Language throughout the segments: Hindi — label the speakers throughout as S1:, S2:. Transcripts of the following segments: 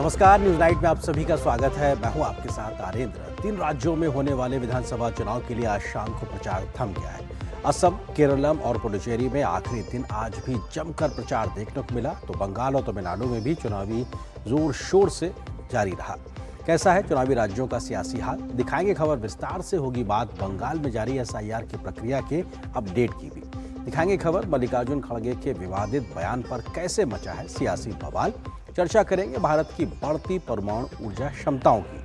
S1: नमस्कार, न्यूज नाइट में आप सभी का स्वागत है। मैं हूं आपके साथ आरेंद्र। 3 राज्यों में होने वाले विधानसभा चुनाव के लिए आज शाम को प्रचार थम गया है। असम, केरलम और पुडुचेरी में आखिरी दिन आज भी जमकर प्रचार देखने को मिला, तो बंगाल और तमिलनाडु में भी चुनावी जोर शोर से जारी रहा। कैसा है चुनावी राज्यों का सियासी हाल, दिखाएंगे खबर। विस्तार से होगी बात बंगाल में जारी SIR की प्रक्रिया के अपडेट की भी। दिखाएंगे खबर मल्लिकार्जुन खड़गे के विवादित बयान पर कैसे मचा है सियासी बवाल। चर्चा करेंगे भारत की बढ़ती परमाणु ऊर्जा क्षमताओं की।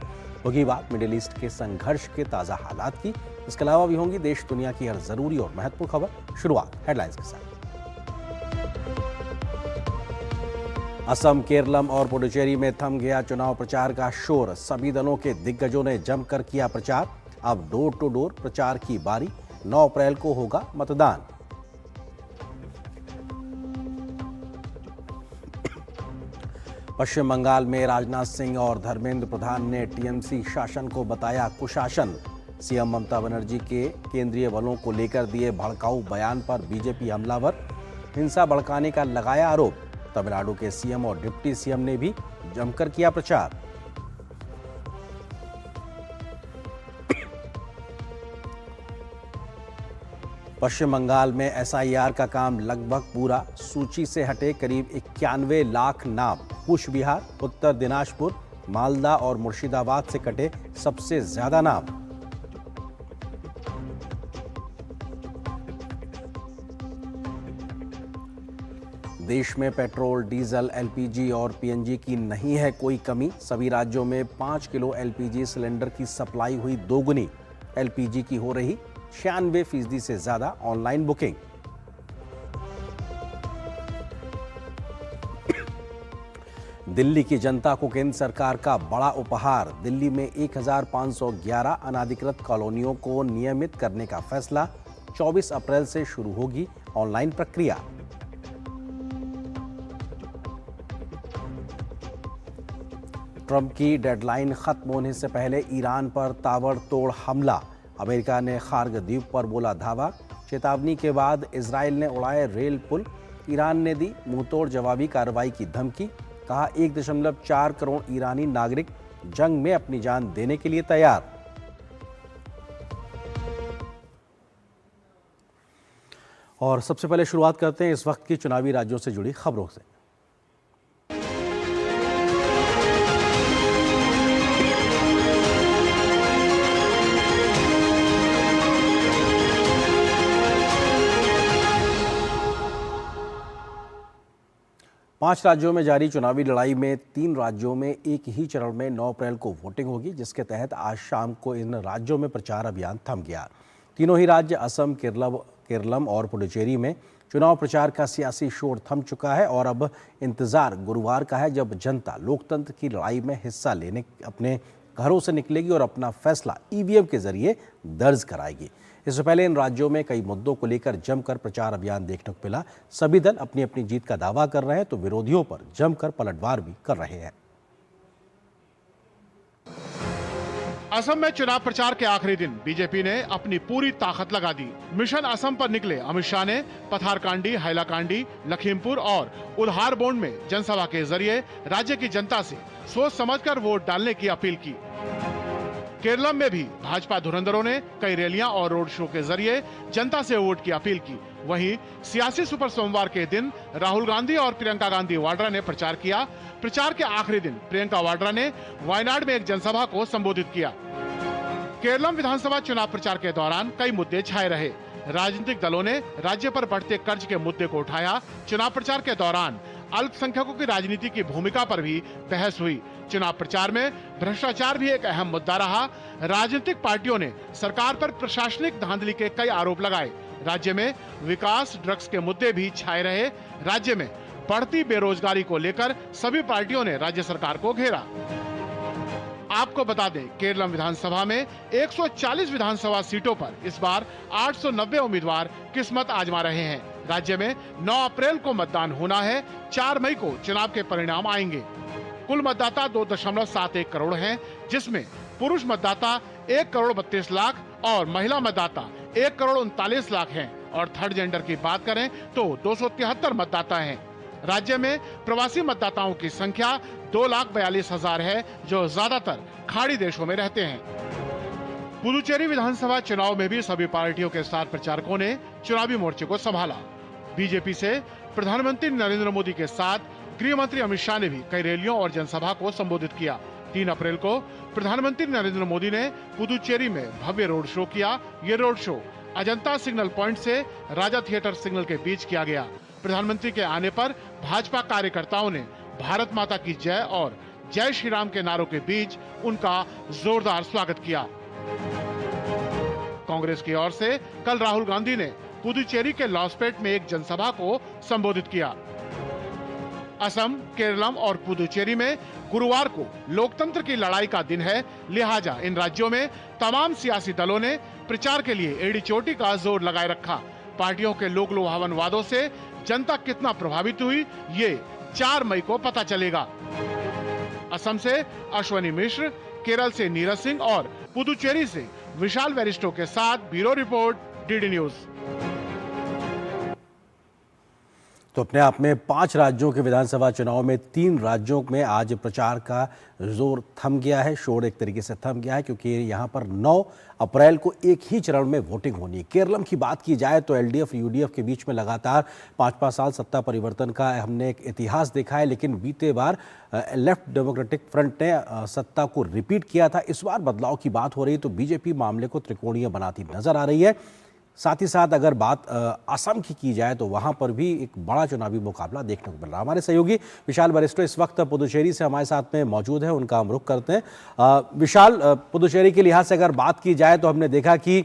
S1: होगी बात मिडिल ईस्ट के संघर्ष के ताजा हालात की। इसके अलावा भी होंगी देश दुनिया की हर जरूरी और महत्वपूर्ण खबर। शुरुआत हेडलाइंस के साथ। असम, केरलम और पुडुचेरी में थम गया चुनाव प्रचार का शोर। सभी दलों के दिग्गजों ने जमकर किया प्रचार। अब डोर टू डोर प्रचार की बारी। 9 अप्रैल को होगा मतदान। पश्चिम बंगाल में राजनाथ सिंह और धर्मेंद्र प्रधान ने TMC शासन को बताया कुशासन। सीएम ममता बनर्जी के केंद्रीय बलों को लेकर दिए भड़काऊ बयान पर बीजेपी हमलावर। हिंसा भड़काने का लगाया आरोप। तमिलनाडु के सीएम और डिप्टी सीएम ने भी जमकर किया प्रचार। पश्चिम बंगाल में SIR का काम लगभग पूरा। सूची से हटे करीब 91 लाख नाम। कूच बिहार, उत्तर दिनाजपुर, मालदा और मुर्शिदाबाद से कटे सबसे ज्यादा नाम। देश में पेट्रोल, डीजल, LPG और PNG की नहीं है कोई कमी। सभी राज्यों में 5 किलो LPG सिलेंडर की सप्लाई हुई दोगुनी। LPG की हो रही 96% से ज्यादा ऑनलाइन बुकिंग। दिल्ली की जनता को केंद्र सरकार का बड़ा उपहार। दिल्ली में 1511 अनाधिकृत कॉलोनियों को नियमित करने का फैसला। 24 अप्रैल से शुरू होगी ऑनलाइन प्रक्रिया। ट्रंप की डेडलाइन खत्म होने से पहले ईरान पर ताबड़तोड़ हमला। अमेरिका ने खार्ग द्वीप पर बोला धावा। चेतावनी के बाद इजराइल ने उड़ाए रेल पुल। ईरान ने दी मुंहतोड़ जवाबी कार्रवाई की धमकी। कहा 1.4 करोड़ ईरानी नागरिक जंग में अपनी जान देने के लिए तैयार। और सबसे पहले शुरुआत करते हैं इस वक्त की चुनावी राज्यों से जुड़ी खबरों से। पांच राज्यों में जारी चुनावी लड़ाई में 3 राज्यों में एक ही चरण में 9 अप्रैल को वोटिंग होगी, जिसके तहत आज शाम को इन राज्यों में प्रचार अभियान थम गया। तीनों ही राज्य असम, केरलम और पुडुचेरी में चुनाव प्रचार का सियासी शोर थम चुका है और अब इंतजार गुरुवार का है, जब जनता लोकतंत्र की लड़ाई में हिस्सा लेने अपने घरों से निकलेगी और अपना फैसला EVM के जरिए दर्ज कराएगी। इससे पहले इन राज्यों में कई मुद्दों को लेकर जमकर प्रचार अभियान देखने को मिला। सभी दल अपनी अपनी जीत का दावा कर रहे हैं, तो विरोधियों पर जमकर पलटवार भी कर रहे हैं।
S2: असम में चुनाव प्रचार के आखिरी दिन बीजेपी ने अपनी पूरी ताकत लगा दी। मिशन असम पर निकले अमित शाह ने पथारकांडी, हैलाकांडी, लखीमपुर और उल्हारबोंड में जनसभा के जरिए राज्य की जनता से सोच समझकर वोट डालने की अपील की। केरलम में भी भाजपा धुरंधरों ने कई रैलियां और रोड शो के जरिए जनता से वोट की अपील की। वहीं सियासी सुपर सोमवार के दिन राहुल गांधी और प्रियंका गांधी वाड्रा ने प्रचार किया। प्रचार के आखिरी दिन प्रियंका वाड्रा ने वायनाड में एक जनसभा को संबोधित किया। केरलम विधानसभा चुनाव प्रचार के दौरान कई मुद्दे छाए रहे। राजनीतिक दलों ने राज्य पर बढ़ते कर्ज के मुद्दे को उठाया। चुनाव प्रचार के दौरान अल्पसंख्यकों की राजनीति की भूमिका पर भी बहस हुई। चुनाव प्रचार में भ्रष्टाचार भी एक अहम मुद्दा रहा। राजनीतिक पार्टियों ने सरकार पर प्रशासनिक धांधली के कई आरोप लगाए। राज्य में विकास, ड्रग्स के मुद्दे भी छाए रहे। राज्य में बढ़ती बेरोजगारी को लेकर सभी पार्टियों ने राज्य सरकार को घेरा। आपको बता दें, केरलम विधानसभा में 140 विधानसभा सीटों पर इस बार 890 उम्मीदवार किस्मत आजमा रहे हैं। राज्य में 9 अप्रैल को मतदान होना है। 4 मई को चुनाव के परिणाम आएंगे। कुल मतदाता 2.71 करोड़ हैं, जिसमें पुरुष मतदाता 1 करोड़ 32 लाख और महिला मतदाता 1 करोड़ 39 लाख हैं। और थर्ड जेंडर की बात करें तो 273 मतदाता हैं। राज्य में प्रवासी मतदाताओं की संख्या 2,42,000 है, जो ज्यादातर खाड़ी देशों में रहते हैं। पुदुचेरी विधानसभा चुनाव में भी सभी पार्टियों के स्टार प्रचारकों ने चुनावी मोर्चे को संभाला। बीजेपी से प्रधानमंत्री नरेंद्र मोदी के साथ गृह मंत्री अमित शाह ने भी कई रैलियों और जनसभा को संबोधित किया। 3 अप्रैल को प्रधानमंत्री नरेंद्र मोदी ने पुदुचेरी में भव्य रोड शो किया। ये road show Ajanta signal point से राजा थिएटर सिग्नल के बीच किया गया। प्रधानमंत्री के आने पर भाजपा कार्यकर्ताओं ने भारत माता की जय और जय श्री राम के नारों के बीच उनका जोरदार स्वागत किया। कांग्रेस की ओर से कल राहुल गांधी ने पुदुचेरी के लॉसपेट में एक जनसभा को संबोधित किया। असम, केरलम और पुदुचेरी में गुरुवार को लोकतंत्र की लड़ाई का दिन है, लिहाजा इन राज्यों में तमाम सियासी दलों ने प्रचार के लिए एड़ी चोटी का जोर लगाए रखा। पार्टियों के लोक लुभावन वादों से जनता कितना प्रभावित हुई, ये 4 मई को पता चलेगा। असम से अश्वनी मिश्र, केरल से नीरज सिंह और पुदुचेरी से विशाल वेरिस्टो के साथ ब्यूरो रिपोर्ट, डीडी न्यूज।
S1: तो अपने आप में 5 राज्यों के विधानसभा चुनाव में 3 राज्यों में आज प्रचार का जोर थम गया है, शोर एक तरीके से थम गया है, क्योंकि यहाँ पर 9 अप्रैल को एक ही चरण में वोटिंग होनी है। केरलम की बात की जाए तो एलडीएफ यूडीएफ के बीच में लगातार 5-5 साल सत्ता परिवर्तन का हमने एक इतिहास देखा है, लेकिन बीते बार लेफ्ट डेमोक्रेटिक फ्रंट ने सत्ता को रिपीट किया था। इस बार बदलाव की बात हो रही है तो बीजेपी मामले को त्रिकोणीय बनाती नजर आ रही है। साथ ही साथ अगर बात असम की जाए तो वहां पर भी एक बड़ा चुनावी मुकाबला देखने को मिल रहा है। हमारे सहयोगी विशाल वरिष्ठो इस वक्त पुदुचेरी से हमारे साथ में मौजूद है, उनका हम रुख करते हैं। विशाल, पुदुचेरी के लिहाज से अगर बात की जाए तो हमने देखा कि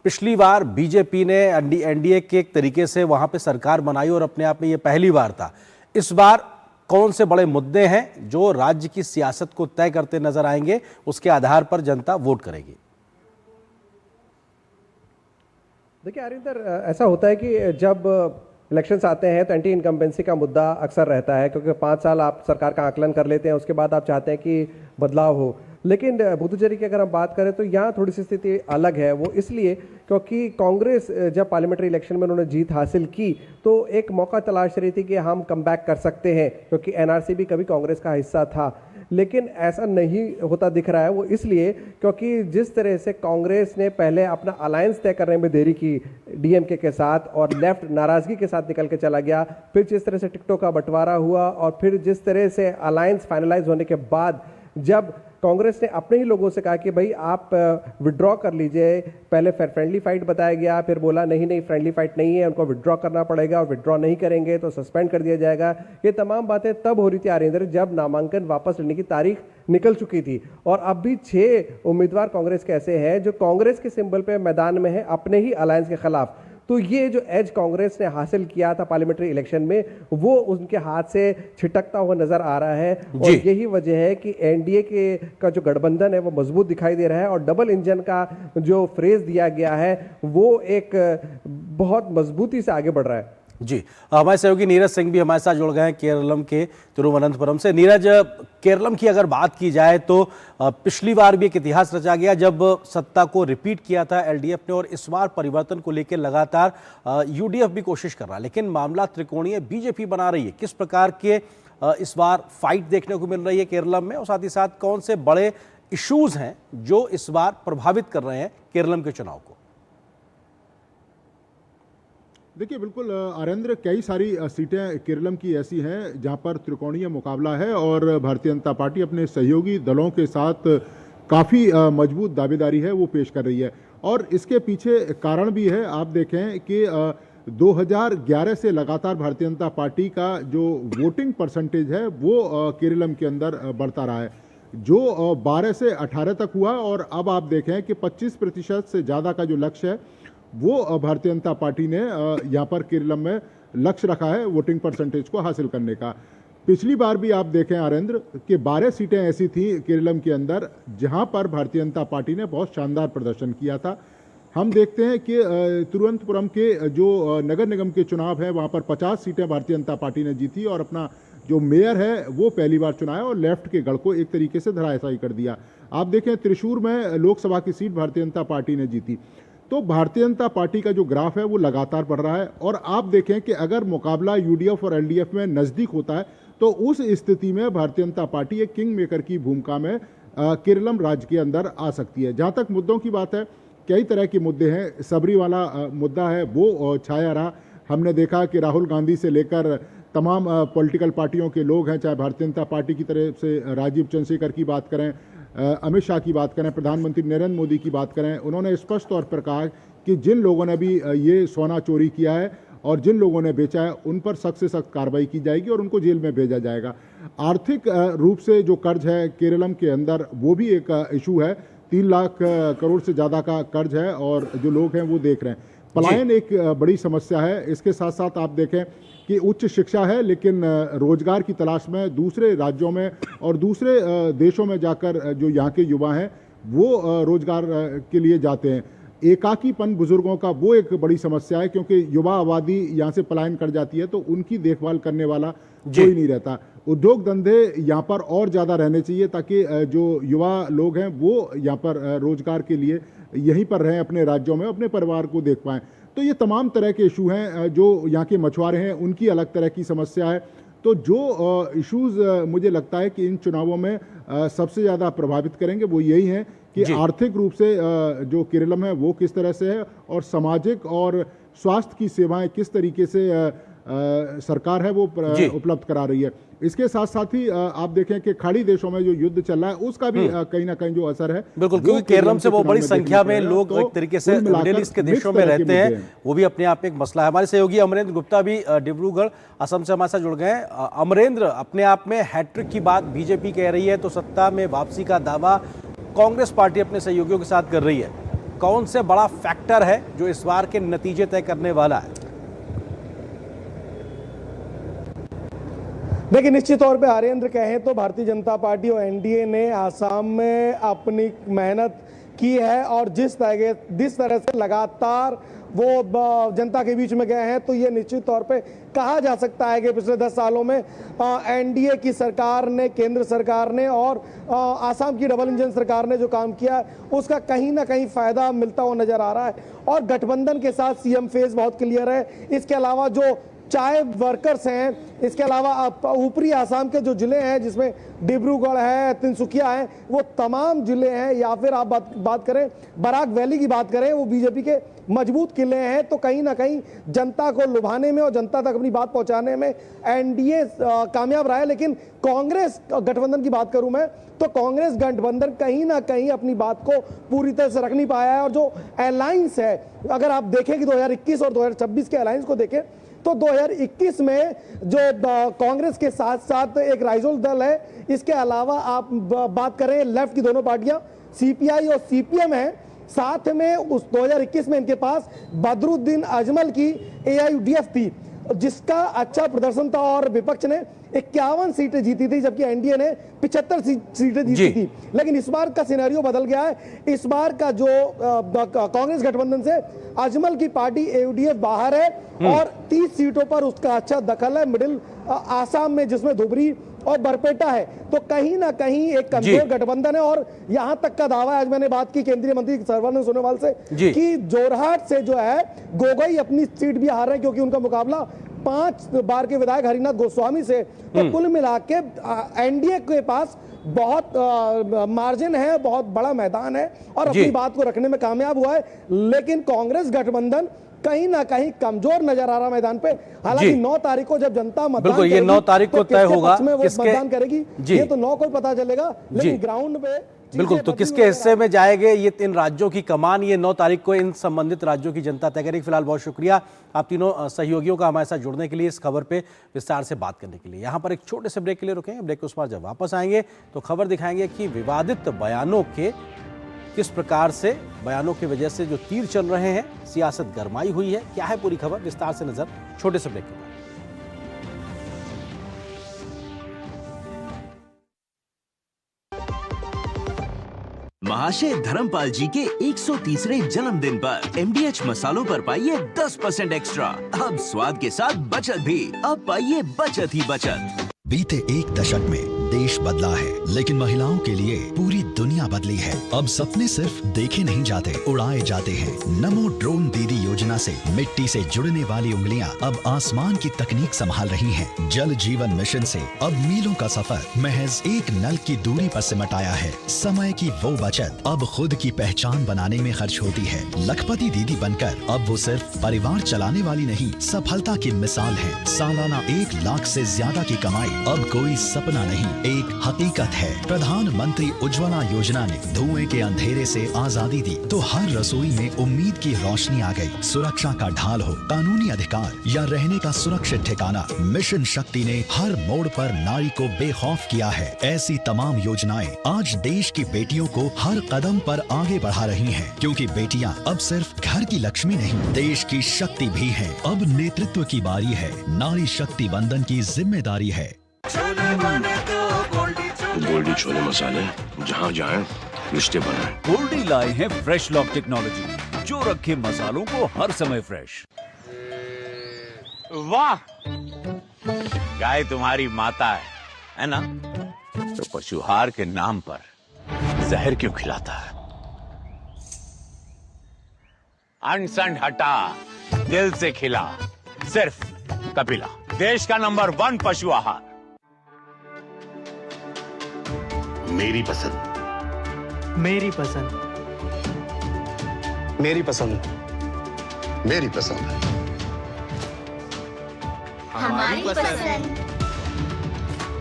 S1: पिछली बार बीजेपी ने एनडीए के एक तरीके से वहां पे सरकार बनाई और अपने आप में ये पहली बार था। इस बार कौन से बड़े मुद्दे हैं जो राज्य की सियासत को तय करते नजर आएंगे, उसके आधार पर जनता वोट करेगी?
S3: देखिए आरिंदर, ऐसा होता है कि जब इलेक्शंस आते हैं तो एंटी इनकम्बेंसी का मुद्दा अक्सर रहता है, क्योंकि 5 साल आप सरकार का आकलन कर लेते हैं, उसके बाद आप चाहते हैं कि बदलाव हो। लेकिन पुदुचेरी की अगर हम बात करें तो यहाँ थोड़ी सी स्थिति अलग है। वो इसलिए क्योंकि कांग्रेस जब पार्लियामेंट्री इलेक्शन में उन्होंने जीत हासिल की तो एक मौका तलाश रही थी कि हम कम बैक कर सकते हैं, क्योंकि एनआरसी भी कभी कांग्रेस का हिस्सा था। लेकिन ऐसा नहीं होता दिख रहा है। वो इसलिए क्योंकि जिस तरह से कांग्रेस ने पहले अपना अलायंस तय करने में देरी की डीएमके के साथ और लेफ्ट नाराजगी के साथ निकल के चला गया, फिर जिस तरह से टिकटों का बंटवारा हुआ और फिर जिस तरह से अलायंस फाइनलाइज होने के बाद जब कांग्रेस ने अपने ही लोगों से कहा कि भाई आप विड्रॉ कर लीजिए, पहले फ्रेंडली फाइट बताया गया, फिर बोला नहीं फ्रेंडली फाइट नहीं है, उनको विड्रॉ करना पड़ेगा और विड्रॉ नहीं करेंगे तो सस्पेंड कर दिया जाएगा। ये तमाम बातें तब हो रही थी आरिंदर जब नामांकन वापस लेने की तारीख निकल चुकी थी। और अब भी 6 उम्मीदवार कांग्रेस के ऐसे हैं जो कांग्रेस के सिंबल पे मैदान में है अपने ही अलायंस के खिलाफ। तो ये जो एज कांग्रेस ने हासिल किया था पार्लियामेंट्री इलेक्शन में, वो उनके हाथ से छिटकता हुआ नजर आ रहा है। और यही वजह है कि एनडीए के का जो गठबंधन है वो मजबूत दिखाई दे रहा है और डबल इंजन का जो फ्रेज दिया गया है वो एक बहुत मजबूती से आगे बढ़ रहा है।
S1: जी, हमारे सहयोगी नीरज सिंह भी हमारे साथ जुड़ गए हैं केरलम के तिरुवनंतपुरम से। नीरज, केरलम की अगर बात की जाए तो पिछली बार भी एक इतिहास रचा गया जब सत्ता को रिपीट किया था एलडीएफ ने, और इस बार परिवर्तन को लेकर लगातार यूडीएफ भी कोशिश कर रहा है, लेकिन मामला त्रिकोणीय बीजेपी बना रही है। किस प्रकार के इस बार फाइट देखने को मिल रही है केरलम में, और साथ ही साथ कौन से बड़े इश्यूज हैं जो इस बार प्रभावित कर रहे हैं केरलम के चुनाव को?
S4: देखिए बिल्कुल आरेंद्र, कई सारी सीटें केरलम की ऐसी हैं जहां पर त्रिकोणीय मुकाबला है और भारतीय जनता पार्टी अपने सहयोगी दलों के साथ काफ़ी मजबूत दावेदारी है वो पेश कर रही है। और इसके पीछे कारण भी है। आप देखें कि 2011 से लगातार भारतीय जनता पार्टी का जो वोटिंग परसेंटेज है वो केरलम के अंदर बढ़ता रहा है, जो 12 से 18 तक हुआ। और अब आप देखें कि 25% से ज़्यादा का जो लक्ष्य है वो भारतीय जनता पार्टी ने यहाँ पर केरलम में लक्ष्य रखा है वोटिंग परसेंटेज को हासिल करने का। पिछली बार भी आप देखें आरेंद्र कि 12 सीटें ऐसी थी केरलम के अंदर जहाँ पर भारतीय जनता पार्टी ने बहुत शानदार प्रदर्शन किया था। हम देखते हैं कि तिरुवनंतपुरम के जो नगर निगम के चुनाव है वहाँ पर 50 सीटें भारतीय जनता पार्टी ने जीती और अपना जो मेयर है वो पहली बार चुनाया और लेफ्ट के गढ़ को एक तरीके से धराशायी कर दिया। आप देखें त्रिशूर में लोकसभा की सीट भारतीय जनता पार्टी ने जीती। तो भारतीय जनता पार्टी का जो ग्राफ है वो लगातार बढ़ रहा है। और आप देखें कि अगर मुकाबला यूडीएफ और एलडीएफ में नज़दीक होता है तो उस स्थिति में भारतीय जनता पार्टी एक किंग मेकर की भूमिका में केरलम राज्य के अंदर आ सकती है। जहाँ तक मुद्दों की बात है, कई तरह के मुद्दे हैं। सबरी वाला मुद्दा है वो छाया रहा। हमने देखा कि राहुल गांधी से लेकर तमाम पॉलिटिकल पार्टियों के लोग हैं, चाहे भारतीय जनता पार्टी की तरफ से राजीव चंद्रशेखर की बात करें, अमित शाह की बात करें, प्रधानमंत्री नरेंद्र मोदी की बात करें, उन्होंने स्पष्ट तौर पर कहा कि जिन लोगों ने भी ये सोना चोरी किया है और जिन लोगों ने बेचा है उन पर सख्त से सख्त कार्रवाई की जाएगी और उनको जेल में भेजा जाएगा। आर्थिक रूप से जो कर्ज है केरलम के अंदर वो भी एक इशू है। 3 लाख करोड़ से ज़्यादा का कर्ज है और जो लोग हैं वो देख रहे हैं। पलायन एक बड़ी समस्या है। इसके साथ साथ आप देखें कि उच्च शिक्षा है लेकिन रोजगार की तलाश में दूसरे राज्यों में और दूसरे देशों में जाकर जो यहाँ के युवा हैं वो रोजगार के लिए जाते हैं। एकाकीपन बुजुर्गों का वो एक बड़ी समस्या है, क्योंकि युवा आबादी यहाँ से पलायन कर जाती है तो उनकी देखभाल करने वाला कोई नहीं रहता। उद्योग धंधे यहाँ पर और ज़्यादा रहने चाहिए ताकि जो युवा लोग हैं वो यहाँ पर रोजगार के लिए यहीं पर रहें, अपने राज्यों में अपने परिवार को देख पाएँ। तो ये तमाम तरह के इशू हैं। जो यहाँ के मछुआरे हैं उनकी अलग तरह की समस्या है। तो जो इश्यूज मुझे लगता है कि इन चुनावों में सबसे ज़्यादा प्रभावित करेंगे वो यही हैं कि आर्थिक रूप से जो केरलम है वो किस तरह से है और सामाजिक और स्वास्थ्य की सेवाएं किस तरीके से सरकार है वो उपलब्ध करा रही है। इसके साथ साथ ही आप देखें कि खाड़ी देशों में जो युद्ध चल रहा है उसका भी कहीं ना कहीं जो असर है,
S1: बिल्कुल, क्योंकि केरलम से वो बड़ी संख्या में लोग एक तरीके से मिडिल ईस्ट के देशों में रहते हैं, वो भी अपने आप में एक मसला है। हमारे सहयोगी अमरेंद्र गुप्ता भी डिब्रूगढ़ असम से हमारे साथ जुड़ गए हैं। अमरेंद्र, अपने आप में हैट्रिक की बात बीजेपी कह रही है तो सत्ता में वापसी का दावा कांग्रेस पार्टी अपने सहयोगियों के साथ कर रही है। कौन से बड़ा फैक्टर है जो इस बार के नतीजे तय करने वाला है?
S5: देखिए, निश्चित तौर पे आर्येंद्र कहें तो भारतीय जनता पार्टी और एनडीए ने आसाम में अपनी मेहनत की है और जिस तरह से लगातार वो जनता के बीच में गए हैं तो ये निश्चित तौर पे कहा जा सकता है कि पिछले 10 सालों में एनडीए की सरकार ने, केंद्र सरकार ने और आसाम की डबल इंजन सरकार ने जो काम किया उसका कहीं ना कहीं फायदा मिलता हुआ नजर आ रहा है। और गठबंधन के साथ सीएम फेज बहुत क्लियर है। इसके अलावा जो चाय वर्कर्स हैं, इसके अलावा ऊपरी आसाम के जो जिले हैं जिसमें डिब्रूगढ़ है, तिनसुकिया है, वो तमाम जिले हैं, या फिर आप बात करें बराक वैली की बात करें, वो बीजेपी के मजबूत किले हैं। तो कहीं ना कहीं जनता को लुभाने में और जनता तक अपनी बात पहुंचाने में एनडीए कामयाब रहा है। लेकिन कांग्रेस गठबंधन की बात करूं मैं तो कांग्रेस गठबंधन कहीं ना कहीं अपनी बात को पूरी तरह से रख नहीं पाया है। और जो अलायंस है, अगर आप देखें कि 2021 और 2026 के अलायंस को देखें तो 2021 में जो कांग्रेस के साथ साथ एक राइजोल दल है, इसके अलावा आप बात करें लेफ्ट की दोनों पार्टियां सीपीआई और सीपीएम है, साथ में उस 2021 में इनके पास बदरुद्दीन अजमल की एआईयूडीएफ थी जिसका अच्छा प्रदर्शन था और विपक्ष ने 51 सीटें जीती थी जबकि एनडीए ने 75 सीटें जीती थी। लेकिन इस बार का सिनेरियो बदल गया है। इस बार का जो कांग्रेस गठबंधन से अजमल की पार्टी एयूडीएफ बाहर है और 30 सीटों पर उसका अच्छा दखल है मिडिल आसाम में, जिसमें धुबरी और बरपेटा है। तो कहीं ना कहीं एक कमजोर गठबंधन है। और यहां तक का दावा है, आज मैंने बात की केंद्रीय मंत्री सर्बानंद सोनोवाल से कि जोरहाट से जो है गोगोई अपनी सीट भी हार रहे हैं क्योंकि उनका मुकाबला 5 बार के विधायक हरिनाथ गोस्वामी से। तो कुल मिला के एनडीए के पास बहुत मार्जिन है, बहुत बड़ा मैदान है और अपनी बात को रखने में कामयाब हुआ है। लेकिन कांग्रेस गठबंधन कहीं ना कहीं कमजोर नजर आ रहा मैदान पे। हालांकि 9 तारीख को जब जनता मतदान करेगी,
S1: ये 9 तारीख को तय होगा
S5: मतदान करेगी, ये तो 9 को पता चलेगा। लेकिन ग्राउंड पे
S1: बिल्कुल, तो किसके हिस्से में जाएंगे ये 3 राज्यों की कमान, ये 9 तारीख को इन संबंधित राज्यों की जनता तय करेगी। फिलहाल बहुत शुक्रिया आप तीनों सहयोगियों का हमारे साथ जुड़ने के लिए, इस खबर पे विस्तार से बात करने के लिए। यहाँ पर एक छोटे से ब्रेक के लिए रुकेंगे। ब्रेक के उस पार जब वापस आएंगे तो खबर दिखाएंगे कि विवादित बयानों के किस प्रकार से बयानों की वजह से जो तीर चल रहे हैं, सियासत गरमाई हुई है। क्या है पूरी खबर, विस्तार से नजर छोटे से ब्रेक के बाद।
S6: महाशय धर्मपाल जी के 130वें जन्मदिन पर MDH मसालों पर पाइए 10% एक्स्ट्रा। अब स्वाद के साथ बचत भी, अब पाइए बचत ही बचत।
S7: बीते 1 दशक में देश बदला है, लेकिन महिलाओं के लिए पूरी दुनिया बदली है। अब सपने सिर्फ देखे नहीं जाते, उड़ाए जाते हैं। नमो ड्रोन दीदी योजना से मिट्टी से जुड़ने वाली उंगलियां अब आसमान की तकनीक संभाल रही हैं। जल जीवन मिशन से अब मीलों का सफर महज एक नल की दूरी पर सिमट आया है। समय की वो बचत अब खुद की पहचान बनाने में खर्च होती है। लखपति दीदी बनकर अब वो सिर्फ परिवार चलाने वाली नहीं, सफलता की मिसाल है। सालाना 1 लाख से ज्यादा की कमाई अब कोई सपना नहीं, एक हकीकत है। प्रधानमंत्री उज्ज्वला योजना ने धुएं के अंधेरे से आजादी दी तो हर रसोई में उम्मीद की रोशनी आ गई। सुरक्षा का ढाल हो, कानूनी अधिकार या रहने का सुरक्षित ठिकाना, मिशन शक्ति ने हर मोड़ पर नारी को बेखौफ किया है। ऐसी तमाम योजनाएं आज देश की बेटियों को हर कदम पर आगे बढ़ा रही हैं, क्योंकि बेटियां अब सिर्फ घर की लक्ष्मी नहीं, देश की शक्ति भी हैं। अब नेतृत्व की बारी है, नारी शक्ति वंदन की जिम्मेदारी है।
S8: गोल्डी छोले मसाले, जहाँ जाएं रिश्ते बनाएं।
S9: गोल्डी लाए हैं फ्रेश लॉक टेक्नोलॉजी, जो रखे मसालों को हर समय फ्रेश।
S10: वाह, गाय तुम्हारी माता है ना? तो पशुहार के नाम पर जहर क्यों खिलाता है? अनसन हटा, दिल से खिला, सिर्फ कपिला, देश का नंबर 1 पशु आहार।
S8: मेरी पसंद,
S11: मेरी पसंद,
S8: मेरी पसंद, मेरी पसंद,
S12: हमारी पसंद,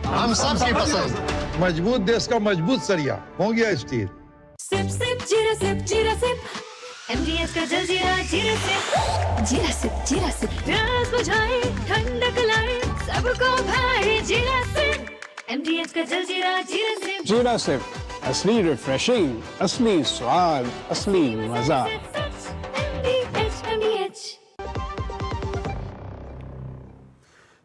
S8: हम सबकी पसंद।
S13: मजबूत देश का मजबूत सरिया हो गया स्टील।
S12: सिप सिप जीरा सिप, जीरा सिप, MDH का जलजीरा जीरा सिप, जीरा सिप, जीरा सिप, प्यास बुझाए ठंडक लाए सबको भाए जीरा सिप, MDH का जलजीरा जीरा सिप,
S14: जीरा सिप, असली रिफ्रेशिंग, असली स्वाद, असली मजा।
S12: MDH।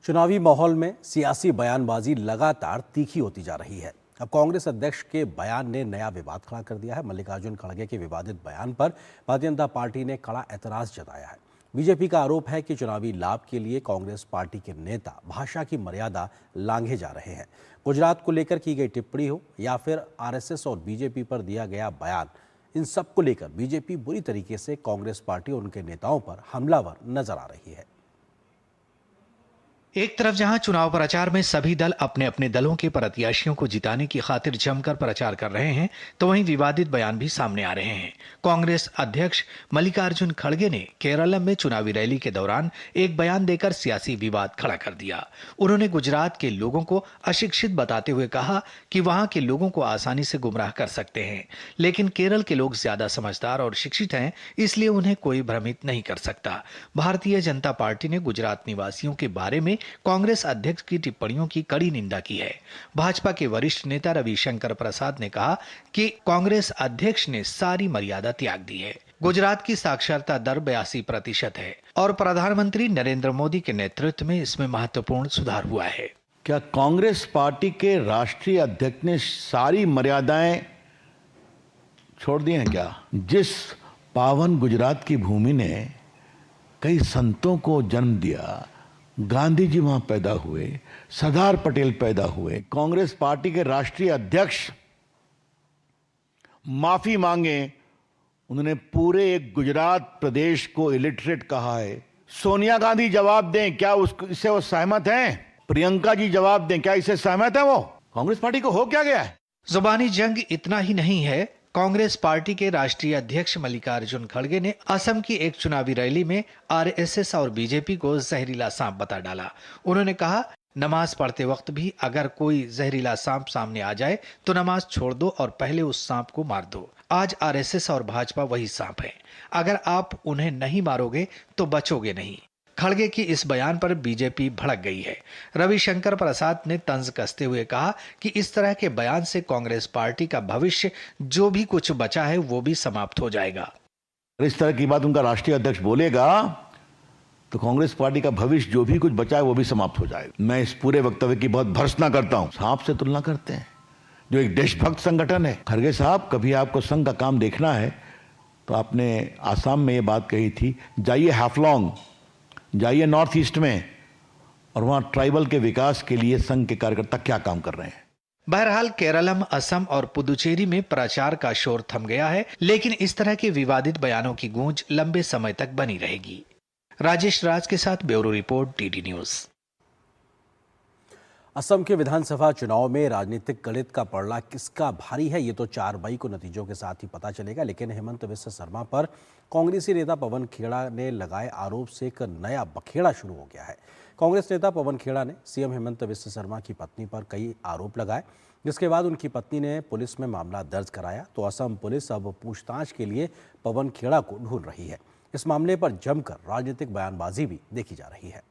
S1: चुनावी माहौल में सियासी बयानबाजी लगातार तीखी होती जा रही है। अब कांग्रेस अध्यक्ष के बयान ने नया विवाद खड़ा कर दिया है। मल्लिकार्जुन खड़गे के विवादित बयान पर भारतीय जनता पार्टी ने कड़ा एतराज जताया है। बीजेपी का आरोप है कि चुनावी लाभ के लिए कांग्रेस पार्टी के नेता भाषा की मर्यादा लांघे जा रहे हैं। गुजरात को लेकर की गई टिप्पणी हो या फिर आरएसएस और बीजेपी पर दिया गया बयान, इन सब को लेकर बीजेपी बुरी तरीके से कांग्रेस पार्टी और उनके नेताओं पर हमलावर नजर आ रही है।
S15: एक तरफ जहां चुनाव प्रचार में सभी दल अपने अपने दलों के प्रत्याशियों को जिताने की खातिर जमकर प्रचार कर रहे हैं, तो वहीं विवादित बयान भी सामने आ रहे हैं। कांग्रेस अध्यक्ष मल्लिकार्जुन खड़गे ने केरल में चुनावी रैली के दौरान एक बयान देकर सियासी विवाद खड़ा कर दिया। उन्होंने गुजरात के लोगों को अशिक्षित बताते हुए कहा कि वहां के लोगों को आसानी से गुमराह कर सकते हैं, लेकिन केरल के लोग ज्यादा समझदार और शिक्षित हैं, इसलिए उन्हें कोई भ्रमित नहीं कर सकता। भारतीय जनता पार्टी ने गुजरात निवासियों के बारे में कांग्रेस अध्यक्ष की टिप्पणियों की कड़ी निंदा की है। भाजपा के वरिष्ठ नेता रविशंकर प्रसाद ने कहा कि कांग्रेस अध्यक्ष ने सारी मर्यादा त्याग दी है। गुजरात की साक्षरता दर 82% है और प्रधानमंत्री नरेंद्र मोदी के नेतृत्व में इसमें महत्वपूर्ण सुधार हुआ है।
S16: क्या कांग्रेस पार्टी के राष्ट्रीय अध्यक्ष ने सारी मर्यादाएं छोड़ दी हैं क्या? जिस पावन गुजरात की भूमि ने कई संतों को जन्म दिया, गांधी जी वहां पैदा हुए, सरदार पटेल पैदा हुए, कांग्रेस पार्टी के राष्ट्रीय अध्यक्ष माफी मांगे। उन्होंने पूरे एक गुजरात प्रदेश को इलिटरेट कहा है। सोनिया गांधी जवाब दें, क्या इससे वो सहमत हैं? प्रियंका जी जवाब दें, क्या इससे सहमत है वो? कांग्रेस पार्टी को हो क्या गया है?
S15: जुबानी जंग इतना ही नहीं है। कांग्रेस पार्टी के राष्ट्रीय अध्यक्ष मल्लिकार्जुन खड़गे ने असम की एक चुनावी रैली में आरएसएस और बीजेपी को जहरीला सांप बता डाला। उन्होंने कहा, नमाज पढ़ते वक्त भी अगर कोई जहरीला सांप सामने आ जाए तो नमाज छोड़ दो और पहले उस सांप को मार दो। आज आरएसएस और भाजपा वही सांप है, अगर आप उन्हें नहीं मारोगे तो बचोगे नहीं। खड़गे की इस बयान पर बीजेपी भड़क गई है। रविशंकर प्रसाद ने तंज कसते हुए कहा कि इस तरह के बयान से कांग्रेस पार्टी का भविष्य जो भी कुछ बचा है वो भी समाप्त हो जाएगा।
S16: इस तरह की बात उनका राष्ट्रीय अध्यक्ष बोलेगा तो कांग्रेस पार्टी का भविष्य जो भी कुछ बचा है वो भी समाप्त हो जाएगा। मैं इस पूरे वक्तव्य की बहुत भर्त्सना करता हूं। सांप से तुलना करते हैं जो एक देशभक्त संगठन है। खड़गे साहब, कभी आपको संघ का काम देखना है तो आपने आसाम में ये बात कही थी, जाइए हाफलॉन्ग, जाइए नॉर्थ ईस्ट में, और वहां ट्राइबल के विकास के लिए संघ के कार्यकर्ता क्या काम कर रहे हैं।
S15: बहरहाल केरलम, असम और पुदुचेरी में प्रचार का शोर थम गया है, लेकिन इस तरह के विवादित बयानों की गूंज लंबे समय तक बनी रहेगी। राजेश राज के साथ bureau report, DD news.
S1: Assam के विधानसभा चुनाव में राजनीतिक गणित का पलड़ा किसका भारी है, ये तो 4 मई को नतीजों के साथ ही पता चलेगा। लेकिन हेमंत बिस्वा शर्मा पर कांग्रेसी नेता पवन खेड़ा ने लगाए आरोप से एक नया बखेड़ा शुरू हो गया है। कांग्रेस नेता पवन खेड़ा ने सीएम हेमंत बिस्वा शर्मा की पत्नी पर कई आरोप लगाए, जिसके बाद उनकी पत्नी ने पुलिस में मामला दर्ज कराया। तो असम पुलिस अब पूछताछ के लिए पवन खेड़ा को ढूंढ रही है। इस मामले पर जमकर राजनीतिक बयानबाजी भी देखी जा रही है।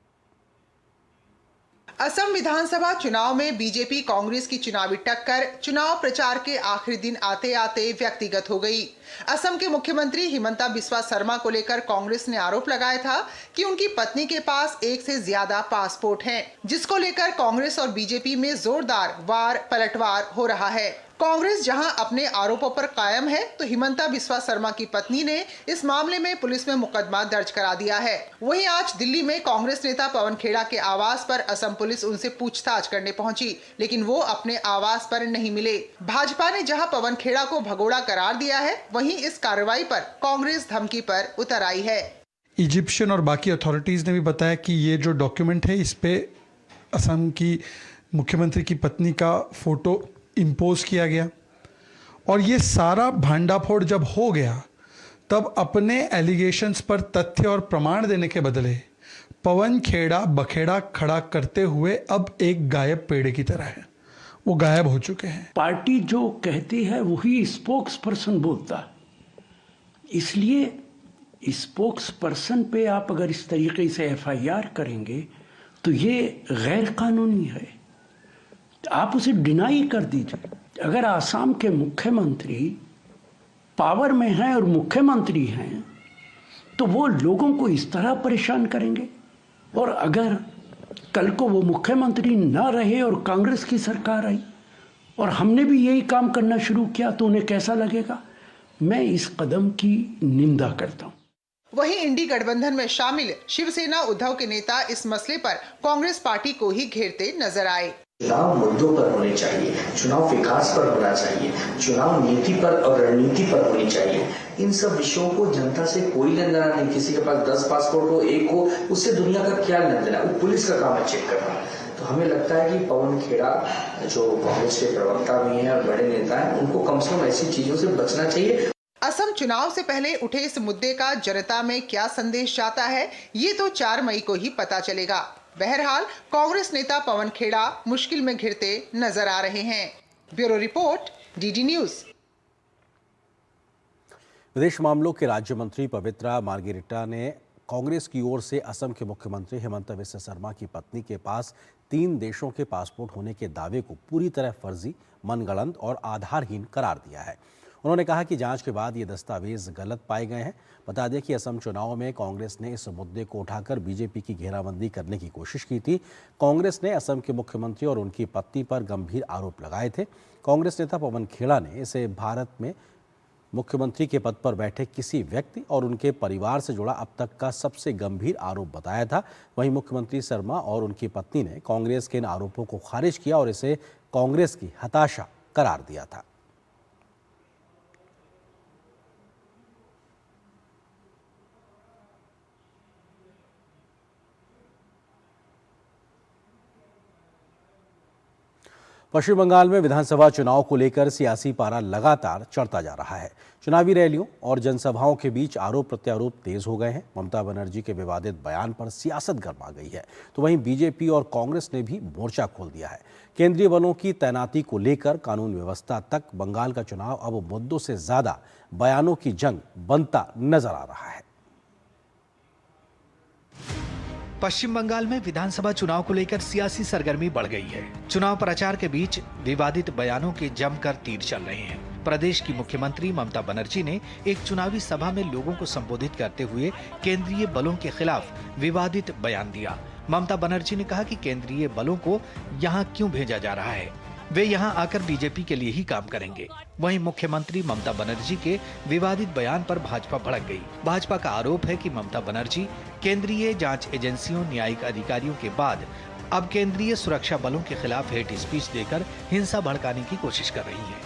S17: असम विधानसभा चुनाव में बीजेपी कांग्रेस की चुनावी टक्कर चुनाव प्रचार के आखिरी दिन आते आते व्यक्तिगत हो गई। असम के मुख्यमंत्री हिमंता बिस्वा शर्मा को लेकर कांग्रेस ने आरोप लगाया था कि उनकी पत्नी के पास एक से ज्यादा पासपोर्ट हैं, जिसको लेकर कांग्रेस और बीजेपी में जोरदार वार पलटवार हो रहा है। कांग्रेस जहां अपने आरोपों पर कायम है, तो हिमंता बिस्वा शर्मा की पत्नी ने इस मामले में पुलिस में मुकदमा दर्ज करा दिया है। वहीं आज दिल्ली में कांग्रेस नेता पवन खेड़ा के आवास पर असम पुलिस उनसे पूछताछ करने पहुंची, लेकिन वो अपने आवास पर नहीं मिले। भाजपा ने जहां पवन खेड़ा को भगोड़ा करार दिया है, वहीं इस कार्रवाई पर कांग्रेस धमकी पर उतर आई है।
S18: इजिप्शियन और बाकी अथॉरिटीज ने भी बताया कि ये जो डॉक्यूमेंट है, इस पे असम की मुख्यमंत्री की पत्नी का फोटो इम्पोज किया गया। और ये सारा भांडाफोड़ जब हो गया, तब अपने एलिगेशंस पर तथ्य और प्रमाण देने के बदले पवन खेड़ा बखेड़ा खड़ा करते हुए अब एक गायब पेड़ की तरह है। वो गायब हो चुके हैं।
S19: पार्टी जो कहती है वही स्पोक्स पर्सन बोलता है, इसलिए स्पोक्स पर्सन पे आप अगर इस तरीके से एफआईआर करेंगे तो ये गैर कानूनी है। आप उसे डिनाई कर दीजिए। अगर आसाम के मुख्यमंत्री पावर में हैं और मुख्यमंत्री हैं, तो वो लोगों को इस तरह परेशान करेंगे। और अगर कल को वो मुख्यमंत्री ना रहे और कांग्रेस की सरकार आई और हमने भी यही काम करना शुरू किया, तो उन्हें कैसा लगेगा? मैं इस कदम की निंदा करता हूँ।
S17: वहीं इंडी गठबंधन में शामिल शिवसेना उद्धव के नेता इस मसले पर कांग्रेस पार्टी को ही घेरते नजर आए।
S20: चुनाव मुद्दों पर होने चाहिए, चुनाव विकास पर होना चाहिए, चुनाव नीति पर और रणनीति पर होनी चाहिए। इन सब विषयों को जनता से कोई लेना देना नहीं। किसी के पास 10 पासपोर्ट हो, 1 हो, उससे दुनिया का क्या लेना देना? वो पुलिस का काम है चेक करना। तो हमें लगता है कि पवन खेड़ा जो कांग्रेस के प्रवक्ता भी हैं और बड़े नेता हैं, उनको कम से कम ऐसी चीजों से बचना चाहिए।
S17: असम चुनाव से पहले उठे इस मुद्दे का जनता में क्या संदेश जाता है, ये तो 4 मई को ही पता चलेगा। बहरहाल कांग्रेस नेता पवन खेड़ा मुश्किल में घिरते नजर आ रहे हैं। Bureau report, DD news.
S1: विदेश मामलों के राज्य मंत्री पवित्रा मार्गेरिटा ने कांग्रेस की ओर से असम के मुख्यमंत्री हेमंत बिस्वा शर्मा की पत्नी के पास 3 देशों के पासपोर्ट होने के दावे को पूरी तरह फर्जी, मनगढ़ंत और आधारहीन करार दिया है। उन्होंने कहा कि जांच के बाद ये दस्तावेज गलत पाए गए हैं। बता दें कि असम चुनाव में कांग्रेस ने इस मुद्दे को उठाकर बीजेपी की घेराबंदी करने की कोशिश की थी। कांग्रेस ने असम के मुख्यमंत्री और उनकी पत्नी पर गंभीर आरोप लगाए थे। कांग्रेस नेता पवन खेड़ा ने इसे भारत में मुख्यमंत्री के पद पर बैठे किसी व्यक्ति और उनके परिवार से जुड़ा अब तक का सबसे गंभीर आरोप बताया था। वहीं मुख्यमंत्री शर्मा और उनकी पत्नी ने कांग्रेस के इन आरोपों को खारिज किया और इसे कांग्रेस की हताशा करार दिया था। पश्चिम बंगाल में विधानसभा चुनाव को लेकर सियासी पारा लगातार चढ़ता जा रहा है। चुनावी रैलियों और जनसभाओं के बीच आरोप प्रत्यारोप तेज हो गए हैं। ममता बनर्जी के विवादित बयान पर सियासत गर्मा गई है, तो वहीं बीजेपी और कांग्रेस ने भी मोर्चा खोल दिया है। केंद्रीय बलों की तैनाती को लेकर कानून व्यवस्था तक बंगाल का चुनाव अब मुद्दों से ज्यादा बयानों की जंग बनता नजर आ रहा है।
S15: पश्चिम बंगाल में विधानसभा चुनाव को लेकर सियासी सरगर्मी बढ़ गई है। चुनाव प्रचार के बीच विवादित बयानों के जमकर तीर चल रहे हैं। प्रदेश की मुख्यमंत्री ममता बनर्जी ने एक चुनावी सभा में लोगों को संबोधित करते हुए केंद्रीय बलों के खिलाफ विवादित बयान दिया। ममता बनर्जी ने कहा कि केंद्रीय बलों को यहाँ क्यों भेजा जा रहा है, वे यहाँ आकर बीजेपी के लिए ही काम करेंगे। वहीं मुख्यमंत्री ममता बनर्जी के विवादित बयान पर भाजपा भड़क गई। भाजपा का आरोप है कि ममता बनर्जी केंद्रीय जांच एजेंसियों, न्यायिक अधिकारियों के बाद अब केंद्रीय सुरक्षा बलों के खिलाफ हेट स्पीच देकर हिंसा भड़काने की कोशिश कर रही है।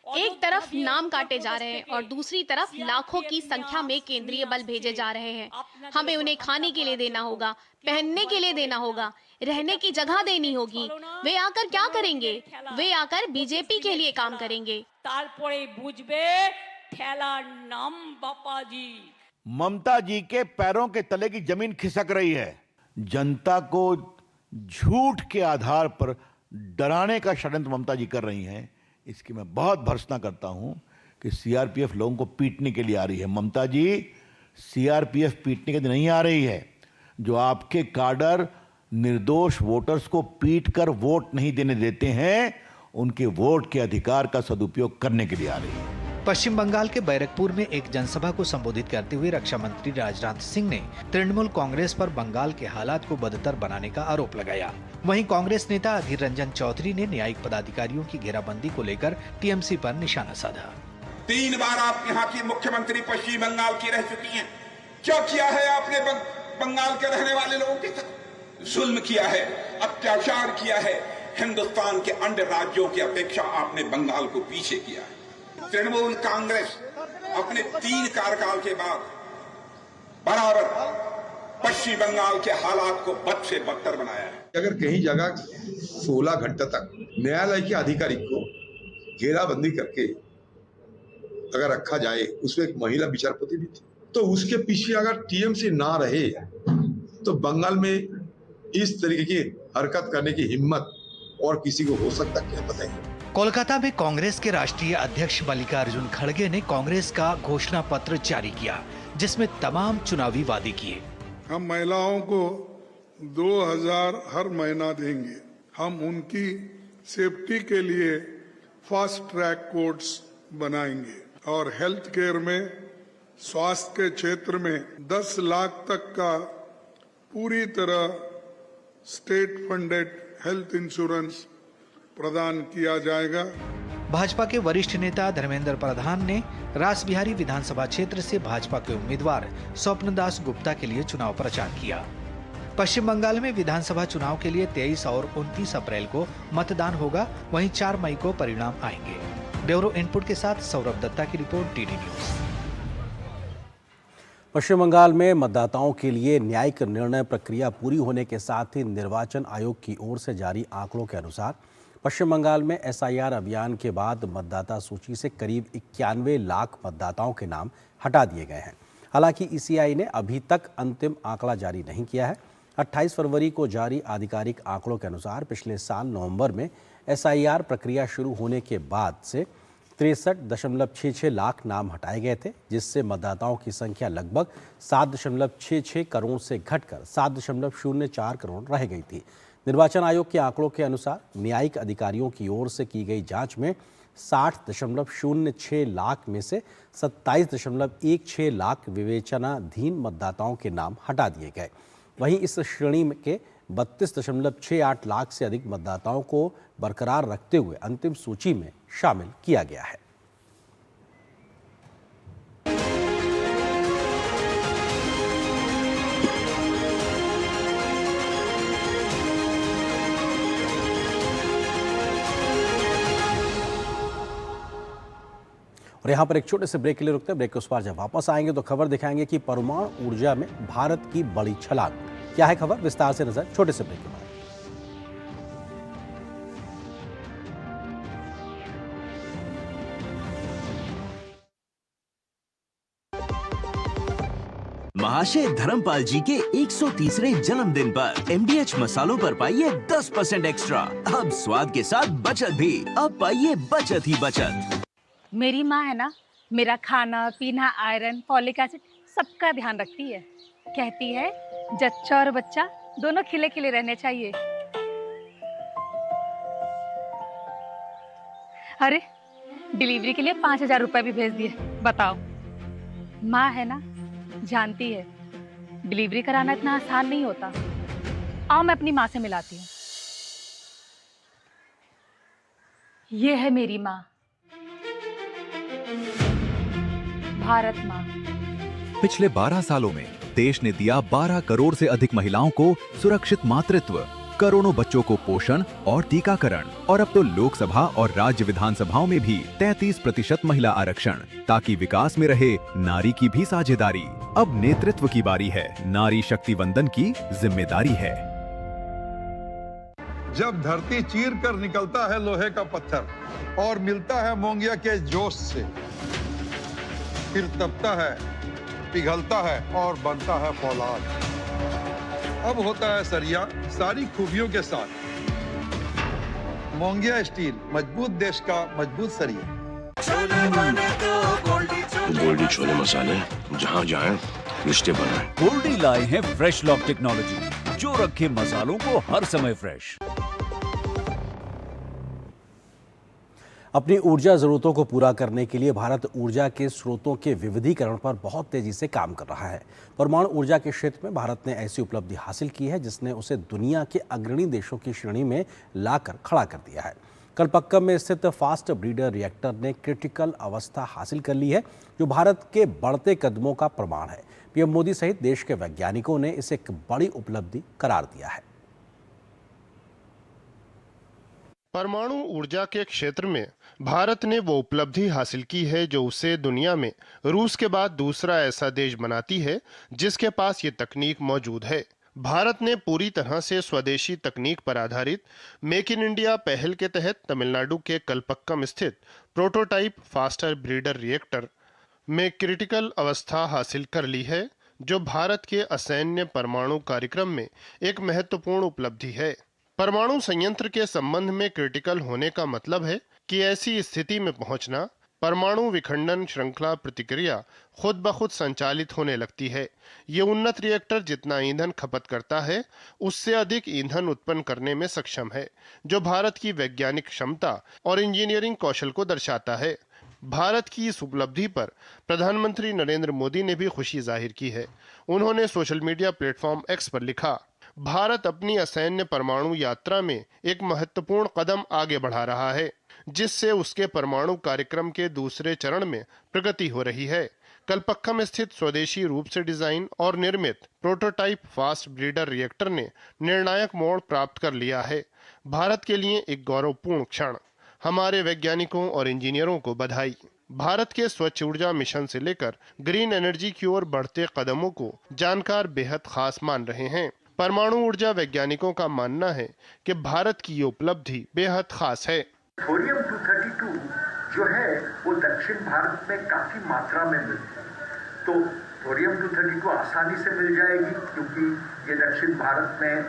S21: एक तरफ नाम काटे जा रहे हैं और दूसरी तरफ लाखों की संख्या में केंद्रीय बल भेजे जा रहे हैं। हमें उन्हें खाने के लिए देना होगा, पहनने के लिए देना होगा, रहने की जगह देनी होगी। वे आकर क्या करेंगे? वे आकर बीजेपी के लिए काम करेंगे।
S16: ममता जी के पैरों के तले की जमीन खिसक रही है। जनता को झूठ के आधार पर डराने का षड्यंत्र ममता जी कर रही हैं। इसकी मैं बहुत भर्त्सना करता हूं कि सीआरपीएफ लोगों को पीटने के लिए आ रही है। ममता जी सीआरपीएफ पीटने के लिए नहीं आ रही है। जो आपके काडर निर्दोष वोटर्स को पीट कर वोट नहीं देने देते हैं, उनके वोट के अधिकार का सदुपयोग करने के लिए आ रही है।
S15: पश्चिम बंगाल के बैरकपुर में एक जनसभा को संबोधित करते हुए रक्षा मंत्री राजनाथ सिंह ने तृणमूल कांग्रेस पर बंगाल के हालात को बदतर बनाने का आरोप लगाया। वहीं कांग्रेस नेता अधीर रंजन चौधरी ने न्यायिक पदाधिकारियों की घेराबंदी को लेकर टीएमसी पर निशाना साधा।
S22: 3 बार आप यहाँ की मुख्यमंत्री पश्चिम बंगाल की रह चुकी हैं। क्या किया है आपने बंगाल के रहने वाले लोगों के साथ? जुल्म किया है, अत्याचार किया है। हिंदुस्तान के अन्य राज्यों की अपेक्षा आपने बंगाल को पीछे किया है। तृणमूल कांग्रेस अपने 3 कार्यकाल के बाद बराबर पश्चिम बंगाल के हालात को बद से बदतर बनाया है।
S23: अगर कहीं जगह 16 घंटे तक न्यायालय के अधिकारी को घेराबंदी करके अगर रखा जाए, उसमें एक महिला विचारपति भी थी, तो उसके पीछे अगर टीएमसी ना रहे तो बंगाल में इस तरीके की हरकत करने की हिम्मत और किसी को हो सकता क्या, बताइए।
S15: कोलकाता में कांग्रेस के राष्ट्रीय अध्यक्ष मल्लिकार्जुन खड़गे ने कांग्रेस का घोषणा पत्र जारी किया, जिसमें तमाम चुनावी वादे किए।
S24: हम महिलाओं को 2000 हर महीना देंगे। हम उनकी सेफ्टी के लिए फास्ट ट्रैक कोर्ट्स बनाएंगे और हेल्थ केयर में, स्वास्थ्य के क्षेत्र में 10 लाख तक का पूरी तरह स्टेट फंडेड हेल्थ इंश्योरेंस प्रदान किया जाएगा।
S15: भाजपा के वरिष्ठ नेता धर्मेंद्र प्रधान ने रासबिहारी विधानसभा क्षेत्र से भाजपा के उम्मीदवार स्वप्नदास गुप्ता के लिए चुनाव प्रचार किया। पश्चिम बंगाल में विधानसभा चुनाव के लिए 23 और 29 अप्रैल को मतदान होगा, वहीं 4 मई को परिणाम आएंगे। ब्यूरो इनपुट के साथ सौरभ दत्ता की रिपोर्ट, डीडी न्यूज।
S1: पश्चिम बंगाल में मतदाताओं के लिए न्यायिक निर्णय प्रक्रिया पूरी होने के साथ ही निर्वाचन आयोग की ओर से जारी आंकड़ों के अनुसार पश्चिम बंगाल में एसआईआर अभियान के बाद मतदाता सूची से करीब 91 लाख मतदाताओं के नाम हटा दिए गए हैं। हालांकि ईसीआई ने अभी तक अंतिम आंकड़ा जारी नहीं किया है। 28 फरवरी को जारी आधिकारिक आंकड़ों के अनुसार पिछले साल नवंबर में एसआईआर प्रक्रिया शुरू होने के बाद से 63.66 लाख नाम हटाए गए थे, जिससे मतदाताओं की संख्या लगभग 7.66 करोड़ से घटकर 7.04 करोड़ रह गई थी। निर्वाचन आयोग के आंकड़ों के अनुसार न्यायिक अधिकारियों की ओर से की गई जांच में 60.06 लाख में से 27.16 लाख विवेचनाधीन मतदाताओं के नाम हटा दिए गए। वहीं इस श्रेणी के 32.68 लाख से अधिक मतदाताओं को बरकरार रखते हुए अंतिम सूची में शामिल किया गया है। और यहाँ पर एक छोटे से ब्रेक के लिए रुकते हैं। ब्रेक के उस पार जब वापस आएंगे तो खबर दिखाएंगे कि परमाणु ऊर्जा में भारत की बड़ी छलांग। क्या है खबर, विस्तार से नजर छोटे से ब्रेक के बाद।
S6: महाशय धर्मपाल जी के 130वें जन्मदिन पर एमडीएच मसालों पर पाइए 10% एक्स्ट्रा। अब स्वाद के साथ बचत भी। अब पाइए बचत ही बचत।
S25: मेरी माँ है ना, मेरा खाना पीना, आयरन, फॉलिक एसिड सबका ध्यान रखती है। कहती है जच्चा और बच्चा दोनों खिले खिले रहने चाहिए। अरे डिलीवरी के लिए 5000 रुपए भी भेज दिए, बताओ। माँ है ना, जानती है डिलीवरी कराना इतना आसान नहीं होता। आओ मैं अपनी माँ से मिलाती हूँ। ये है मेरी माँ, भारत माँ।
S9: पिछले 12 सालों में देश ने दिया 12 करोड़ से अधिक महिलाओं को सुरक्षित मातृत्व, करोड़ों बच्चों को पोषण और टीकाकरण, और अब तो लोकसभा और राज्य विधानसभाओं में भी 33% महिला आरक्षण, ताकि विकास में रहे नारी की भी साझेदारी। अब नेतृत्व की बारी है, नारी शक्ति वंदन की जिम्मेदारी है।
S23: जब धरती चीर कर निकलता है लोहे का पत्थर और मिलता है मोंगिया के जोश से, फिर तपता है, पिघलता है और बनता है फौलाद। अब होता है सरिया सारी खूबियों के साथ। मोंगिया स्टील, मजबूत देश का मजबूत सरिया।
S8: गोल्डी छोले मसाले, जहाँ जाए रिश्ते बनाए।
S9: गोल्डी लाए हैं फ्रेश लॉक टेक्नोलॉजी, जो रखे मसालों को हर समय फ्रेश।
S1: अपनी ऊर्जा जरूरतों को पूरा करने के लिए भारत ऊर्जा के स्रोतों के विविधीकरण पर बहुत तेजी से काम कर रहा है। परमाणु ऊर्जा के क्षेत्र में भारत ने ऐसी उपलब्धि हासिल की है जिसने उसे दुनिया के अग्रणी देशों की श्रेणी में लाकर खड़ा कर दिया है। कलपक्कम में स्थित फास्ट ब्रीडर रिएक्टर ने क्रिटिकल अवस्था हासिल कर ली है, जो भारत के बढ़ते कदमों का प्रमाण है। पीएम मोदी सहित देश के वैज्ञानिकों ने इसे एक बड़ी उपलब्धि करार दिया है।
S2: परमाणु ऊर्जा के क्षेत्र में भारत ने वो उपलब्धि हासिल की है जो उसे दुनिया में रूस के बाद दूसरा ऐसा देश बनाती है जिसके पास ये तकनीक मौजूद है। भारत ने पूरी तरह से स्वदेशी तकनीक पर आधारित मेक इन इंडिया पहल के तहत तमिलनाडु के कलपक्कम स्थित प्रोटोटाइप फास्टर ब्रीडर रिएक्टर में क्रिटिकल अवस्था हासिल कर ली है, जो भारत के असैन्य परमाणु कार्यक्रम में एक महत्वपूर्ण उपलब्धि है। परमाणु संयंत्र के संबंध में क्रिटिकल होने का मतलब है कि ऐसी स्थिति में पहुंचना परमाणु विखंडन श्रृंखला प्रतिक्रिया खुद ब खुद संचालित होने लगती है। ये उन्नत रिएक्टर जितना ईंधन खपत करता है उससे अधिक ईंधन उत्पन्न करने में सक्षम है, जो भारत की वैज्ञानिक क्षमता और इंजीनियरिंग कौशल को दर्शाता है। भारत की इस उपलब्धि पर प्रधानमंत्री नरेंद्र मोदी ने भी खुशी जाहिर की है। उन्होंने सोशल मीडिया प्लेटफॉर्म एक्स पर लिखा, भारत अपनी असैन्य परमाणु यात्रा में एक महत्वपूर्ण कदम आगे बढ़ा रहा है, जिससे उसके परमाणु कार्यक्रम के दूसरे चरण में प्रगति हो रही है। कलपक्कम स्थित स्वदेशी रूप से डिजाइन और निर्मित प्रोटोटाइप फास्ट ब्रीडर रिएक्टर ने निर्णायक मोड़ प्राप्त कर लिया है। भारत के लिए एक गौरवपूर्ण क्षण। हमारे वैज्ञानिकों और इंजीनियरों को बधाई। भारत के स्वच्छ ऊर्जा मिशन से लेकर ग्रीन एनर्जी की ओर बढ़ते कदमों को जानकार बेहद खास मान रहे हैं। परमाणु ऊर्जा वैज्ञानिकों का मानना है कि भारत की ये उपलब्धि बेहद खास है।
S3: थोरियम 232 जो है वो दक्षिण भारत में काफी मात्रा में मिलता है, तो थोरियम 232 आसानी से मिल जाएगी क्योंकि ये दक्षिण भारत में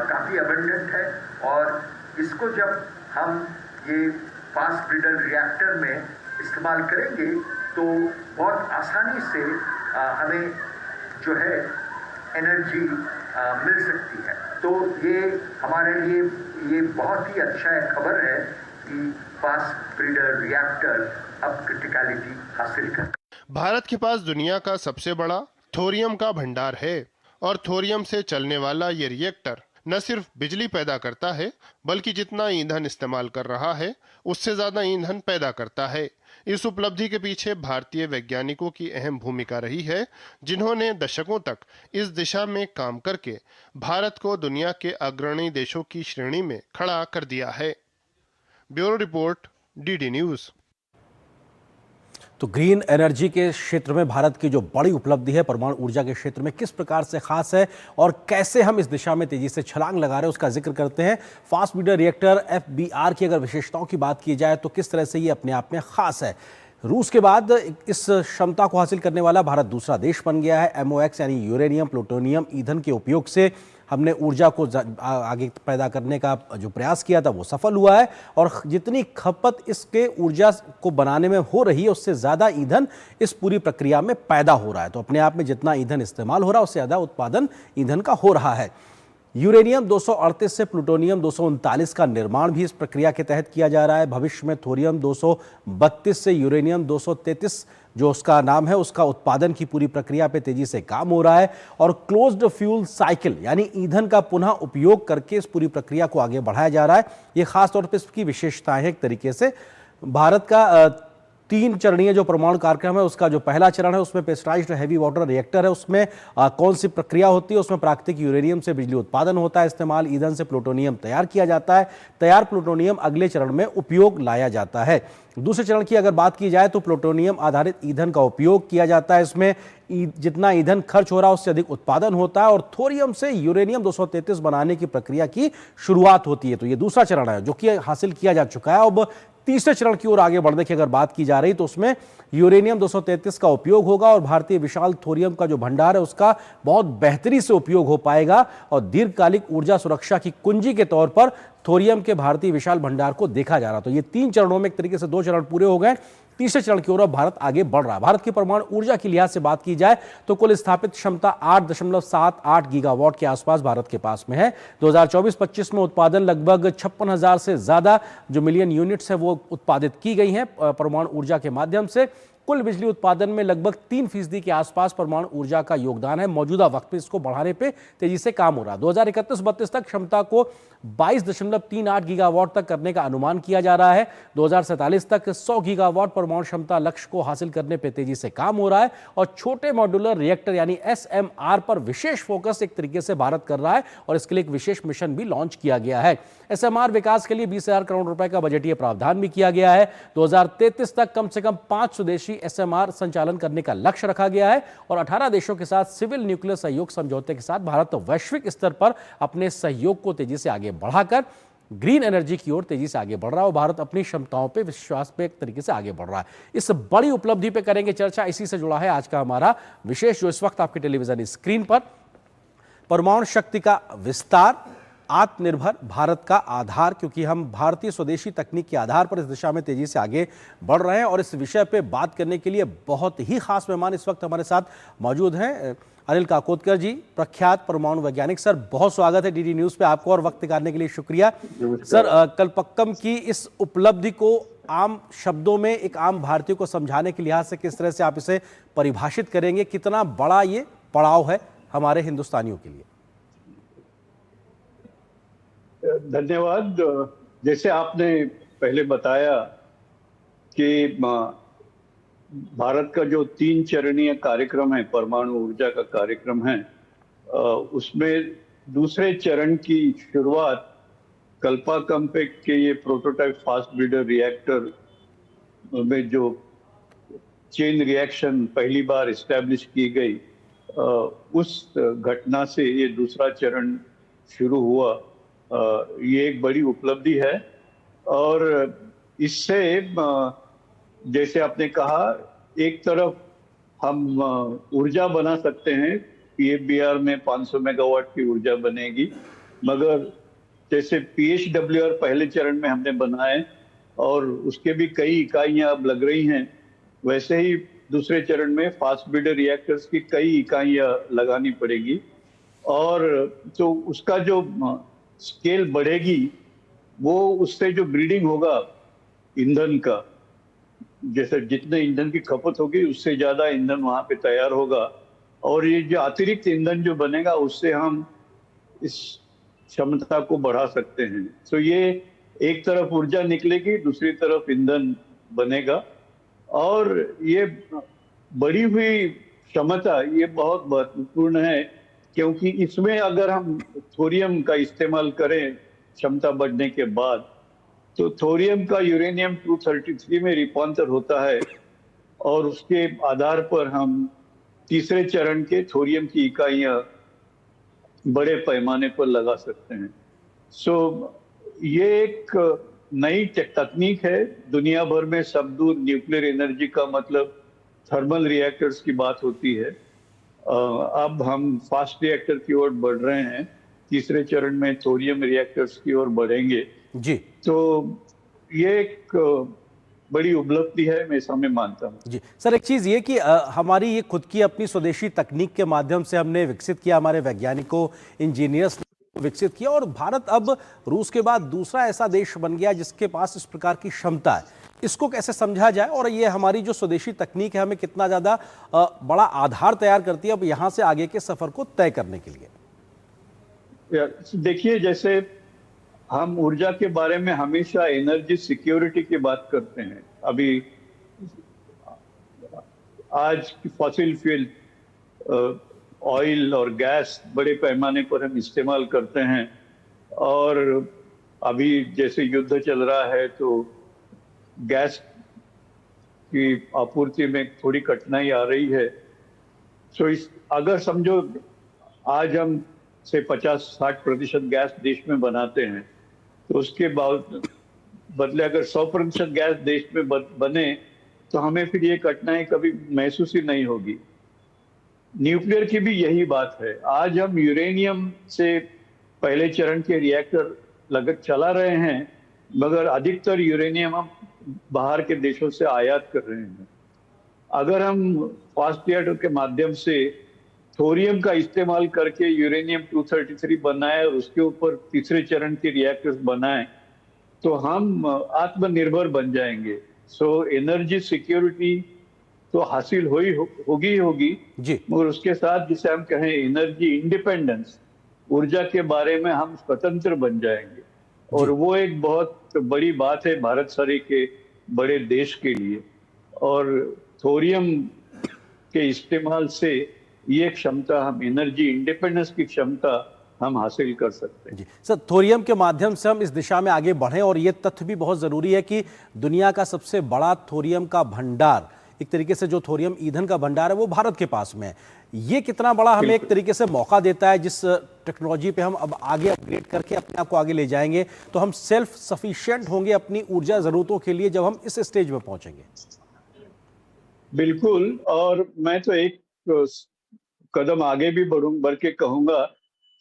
S3: काफी अबंडेंट है। और इसको जब हम ये फास्ट ब्रीडर रिएक्टर में इस्तेमाल करेंगे तो बहुत आसानी से हमें जो है एनर्जी मिल सकती है। तो ये हमारे लिए ये बहुत ही अच्छा खबर है कि फास्ट ब्रीडर रिएक्टर अब क्रिटिकलिटी हासिल कर।
S2: भारत के पास दुनिया का सबसे बड़ा थोरियम का भंडार है और थोरियम से चलने वाला ये रिएक्टर न सिर्फ बिजली पैदा करता है बल्कि जितना ईंधन इस्तेमाल कर रहा है उससे ज्यादा ईंधन पैदा करता है। इस उपलब्धि के पीछे भारतीय वैज्ञानिकों की अहम भूमिका रही है, जिन्होंने दशकों तक इस दिशा में काम करके भारत को दुनिया के अग्रणी देशों की श्रेणी में खड़ा कर दिया है। Bureau report, DD news.
S1: तो ग्रीन एनर्जी के क्षेत्र में भारत की जो बड़ी उपलब्धि है परमाणु ऊर्जा के क्षेत्र में किस प्रकार से खास है और कैसे हम इस दिशा में तेजी से छलांग लगा रहे हैं उसका जिक्र करते हैं। फास्ट ब्रीडर रिएक्टर FBR की अगर विशेषताओं की बात की जाए तो किस तरह से ये अपने आप में खास है। रूस के बाद इस क्षमता को हासिल करने वाला भारत दूसरा देश बन गया है। MOX यानी यूरेनियम प्लूटोनियम ईंधन के उपयोग से हमने ऊर्जा को आगे पैदा करने का जो प्रयास किया था वो सफल हुआ है और जितनी खपत इसके ऊर्जा को बनाने में हो रही है उससे ज़्यादा ईंधन इस पूरी प्रक्रिया में पैदा हो रहा है। तो अपने आप में जितना ईंधन इस्तेमाल हो रहा है उससे ज़्यादा उत्पादन ईंधन का हो रहा है। यूरेनियम 238 से प्लूटोनियम 239 का निर्माण भी इस प्रक्रिया के तहत किया जा रहा है। भविष्य में थोरियम 232 से यूरेनियम 233 जो उसका नाम है उसका उत्पादन की पूरी प्रक्रिया पे तेजी से काम हो रहा है और क्लोज्ड फ्यूल साइकिल यानी ईंधन का पुनः उपयोग करके इस पूरी प्रक्रिया को आगे बढ़ाया जा रहा है। ये खास तौर पर इसकी विशेषताएं हैं। एक तरीके से भारत का 3 चरणीय जो परमाणु कार्यक्रम है उसका जो पहला चरण है उसमें प्रेशराइज्ड हैवी वाटर रिएक्टर है, उसमें कौन सी प्रक्रिया होती है? उसमें प्राकृतिक यूरेनियम से बिजली उत्पादन होता है, इस्तेमाल ईंधन से प्लूटोनियम तैयार किया जाता है, तैयार प्लूटोनियम अगले चरण में उपयोग लाया जाता है। दूसरे चरण की अगर बात की जाए तो प्लूटोनियम आधारित ईंधन का उपयोग किया जाता है, इसमें जितना ईंधन खर्च हो रहा है उससे अधिक उत्पादन होता है और थोरियम से यूरेनियम 233 बनाने की प्रक्रिया की शुरुआत होती है। तो ये दूसरा चरण है जो कि हासिल किया जा चुका है। अब तीसरे चरण की ओर आगे बढ़ने की अगर बात की जा रही तो उसमें यूरेनियम 233 का उपयोग होगा और भारतीय विशाल थोरियम का जो भंडार है उसका बहुत बेहतरी से उपयोग हो पाएगा और दीर्घकालिक ऊर्जा सुरक्षा की कुंजी के तौर पर थोरियम के भारतीय विशाल भंडार को देखा जा रहा। तो ये 3 चरणों में एक तरीके से 2 चरण पूरे हो गए, तीसरे चरण की ओर अब भारत आगे बढ़ रहा है। भारत की परमाणु ऊर्जा की लिहाज से बात की जाए तो कुल स्थापित क्षमता 8.78 गीगावाट के आसपास भारत के पास में है। 2024-25 में उत्पादन लगभग 56,000 से ज्यादा जो मिलियन यूनिट्स है वो उत्पादित की गई हैं परमाणु ऊर्जा के माध्यम से। कुल बिजली उत्पादन में लगभग 3% के आसपास परमाणु ऊर्जा का योगदान है। मौजूदा वक्त पे इसको बढ़ाने पे तेजी से काम हो रहा है। 2031-32 तक क्षमता को 22.38 गीगावाट तक करने का अनुमान किया जा रहा है। 2047 तक 100 गीगावाट परमाणु क्षमता लक्ष्य को हासिल करने पे तेजी से काम हो रहा है और छोटे मॉड्यूलर रिएक्टर यानी SMR पर विशेष फोकस एक तरीके से भारत कर रहा है और इसके लिए एक विशेष मिशन भी लॉन्च किया गया है। SMR विकास के लिए 20,000 करोड़ रुपए का बजटीय प्रावधान भी किया गया है। 2033 तक कम से कम 5 स्वदेशी SMR संचालन करने का लक्ष्य रखा गया है और 18 देशों के साथ सिविल न्यूक्लियर सहयोग समझौते के साथ भारत वैश्विक स्तर पर अपने सहयोग को तेजी से आगे बढ़ाकर ग्रीन एनर्जी की ओर तेजी से आगे बढ़ रहा है और भारत अपनी क्षमताओं पे विश्वास पे एक तरीके से आगे बढ़ रहा है। इस बड़ी उपलब्धि पे करेंगे चर्चा। इसी से जुड़ा है आज का हमारा विशेष जो इस वक्त आपके टेलीविजन स्क्रीन पर, परमाणु शक्ति का विस्तार, आत्मनिर्भर भारत का आधार, क्योंकि हम भारतीय स्वदेशी तकनीक के आधार पर इस दिशा में तेजी से आगे बढ़ रहे हैं और इस विषय पे बात करने के लिए बहुत ही खास मेहमान इस वक्त हमारे साथ मौजूद हैं। अनिल काकोदकर जी, प्रख्यात परमाणु वैज्ञानिक, सर बहुत स्वागत है डीडी न्यूज पे आपको और वक्त निकालने के लिए शुक्रिया। सर, कल्पक्कम की इस उपलब्धि को आम शब्दों में एक आम भारतीय को समझाने के लिहाज से किस तरह से आप इसे परिभाषित करेंगे? कितना बड़ा ये पड़ाव है हमारे हिंदुस्तानियों के लिए?
S4: धन्यवाद। जैसे आपने पहले बताया कि भारत का जो 3 चरणीय कार्यक्रम है, परमाणु ऊर्जा का कार्यक्रम है, उसमें दूसरे चरण की शुरुआत कल्पाकम के ये प्रोटोटाइप फास्ट ब्रीडर रिएक्टर में जो चेन रिएक्शन पहली बार इस्टेब्लिश की गई, उस घटना से ये दूसरा चरण शुरू हुआ। ये एक बड़ी उपलब्धि है और इससे जैसे आपने कहा, एक तरफ हम ऊर्जा बना सकते हैं, PFBR में 500 मेगावाट की ऊर्जा बनेगी, मगर जैसे PHWR पहले चरण में हमने बनाए और उसके भी कई इकाइयां अब लग रही हैं, वैसे ही दूसरे चरण में फास्ट ब्रीडर रिएक्टर्स की कई इकाइयां लगानी पड़ेगी और तो उसका जो स्केल बढ़ेगी वो उससे जो ब्रीडिंग होगा ईंधन का, जैसे जितने ईंधन की खपत होगी उससे ज्यादा ईंधन वहां पे तैयार होगा और ये जो अतिरिक्त ईंधन जो बनेगा उससे हम इस क्षमता को बढ़ा सकते हैं। तो ये एक तरफ ऊर्जा निकलेगी, दूसरी तरफ ईंधन बनेगा और ये बढ़ी हुई क्षमता ये बहुत महत्वपूर्ण है, क्योंकि इसमें अगर हम थोरियम का इस्तेमाल करें क्षमता बढ़ने के बाद, तो थोरियम का यूरेनियम 233 में रूपांतर होता है और उसके आधार पर हम तीसरे चरण के थोरियम की इकाइयां बड़े पैमाने पर लगा सकते हैं। ये एक नई तकनीक है। दुनिया भर में सब दूर न्यूक्लियर एनर्जी का मतलब थर्मल रिएक्टर्स की बात होती है। अब हम फास्ट रिएक्टर की ओर बढ़ रहे हैं, तीसरे चरण में थोरियम रिएक्टर्स की ओर बढ़ेंगे
S1: जी।
S4: तो ये एक बड़ी उपलब्धि है, मैं ऐसा मानता हूँ
S1: जी। सर, एक चीज़ ये कि हमारी ये खुद की अपनी स्वदेशी तकनीक के माध्यम से हमने विकसित किया, हमारे वैज्ञानिकों इंजीनियर्स ने विकसित किया और भारत अब रूस के बाद दूसरा ऐसा देश बन गया जिसके पास इस प्रकार की क्षमता है। इसको कैसे समझा जाए और ये हमारी जो स्वदेशी तकनीक है हमें कितना ज़्यादा बड़ा आधार तैयार करती है अब यहाँ से आगे के सफ़र को तय करने के लिए?
S4: देखिए, जैसे हम ऊर्जा के बारे में हमेशा एनर्जी सिक्योरिटी की बात करते हैं। अभी आज फॉसिल फ्यूल ऑयल और गैस बड़े पैमाने पर हम इस्तेमाल करते हैं, और अभी जैसे युद्ध चल रहा है तो गैस की आपूर्ति में थोड़ी कठिनाई आ रही है। सो अगर समझो आज हम से 50-60% गैस देश में बनाते हैं, तो उसके बदले अगर 100% गैस देश में बने तो हमें फिर ये कठिनाई कभी महसूस ही नहीं होगी। न्यूक्लियर की भी यही बात है। आज हम यूरेनियम से पहले चरण के रिएक्टर चला रहे हैं, मगर अधिकतर यूरेनियम हम बाहर के देशों से आयात कर रहे हैं। अगर हम फास्ट रिएक्टर के माध्यम से थोरियम का इस्तेमाल करके यूरेनियम 233 बनाए और उसके ऊपर तीसरे चरण के रिएक्टर्स बनाए, तो हम आत्मनिर्भर बन जाएंगे। सो एनर्जी सिक्योरिटी तो हासिल होगी
S1: जी,
S4: मगर उसके साथ जिसे हम कहें एनर्जी इंडिपेंडेंस, ऊर्जा के बारे में हम स्वतंत्र बन जाएंगे, और वो एक बहुत बड़ी बात है भारत सरी के बड़े देश के लिए। और थोरियम के इस्तेमाल से ये क्षमता, हम एनर्जी इंडिपेंडेंस की क्षमता हम हासिल कर सकते हैं।
S1: जी सर, थोरियम के माध्यम से हम इस दिशा में आगे बढ़ें, और ये तथ्य भी बहुत ज़रूरी है कि दुनिया का सबसे बड़ा थोरियम का भंडार, एक तरीके से जो थोरियम ईंधन का भंडार है वो भारत के पास में है। ये कितना बड़ा हमें एक तरीके से मौका देता है, जिस टेक्नोलॉजी पे हम अब आगे अपग्रेड करके अपने आप को आगे ले जाएंगे तो हम सेल्फ सफिशिएंट होंगे अपनी ऊर्जा ज़रूरतों के लिए जब हम इस स्टेज में पहुंचेंगे।
S4: बिल्कुल, और मैं तो एक कदम आगे भी बढ़ के कहूंगा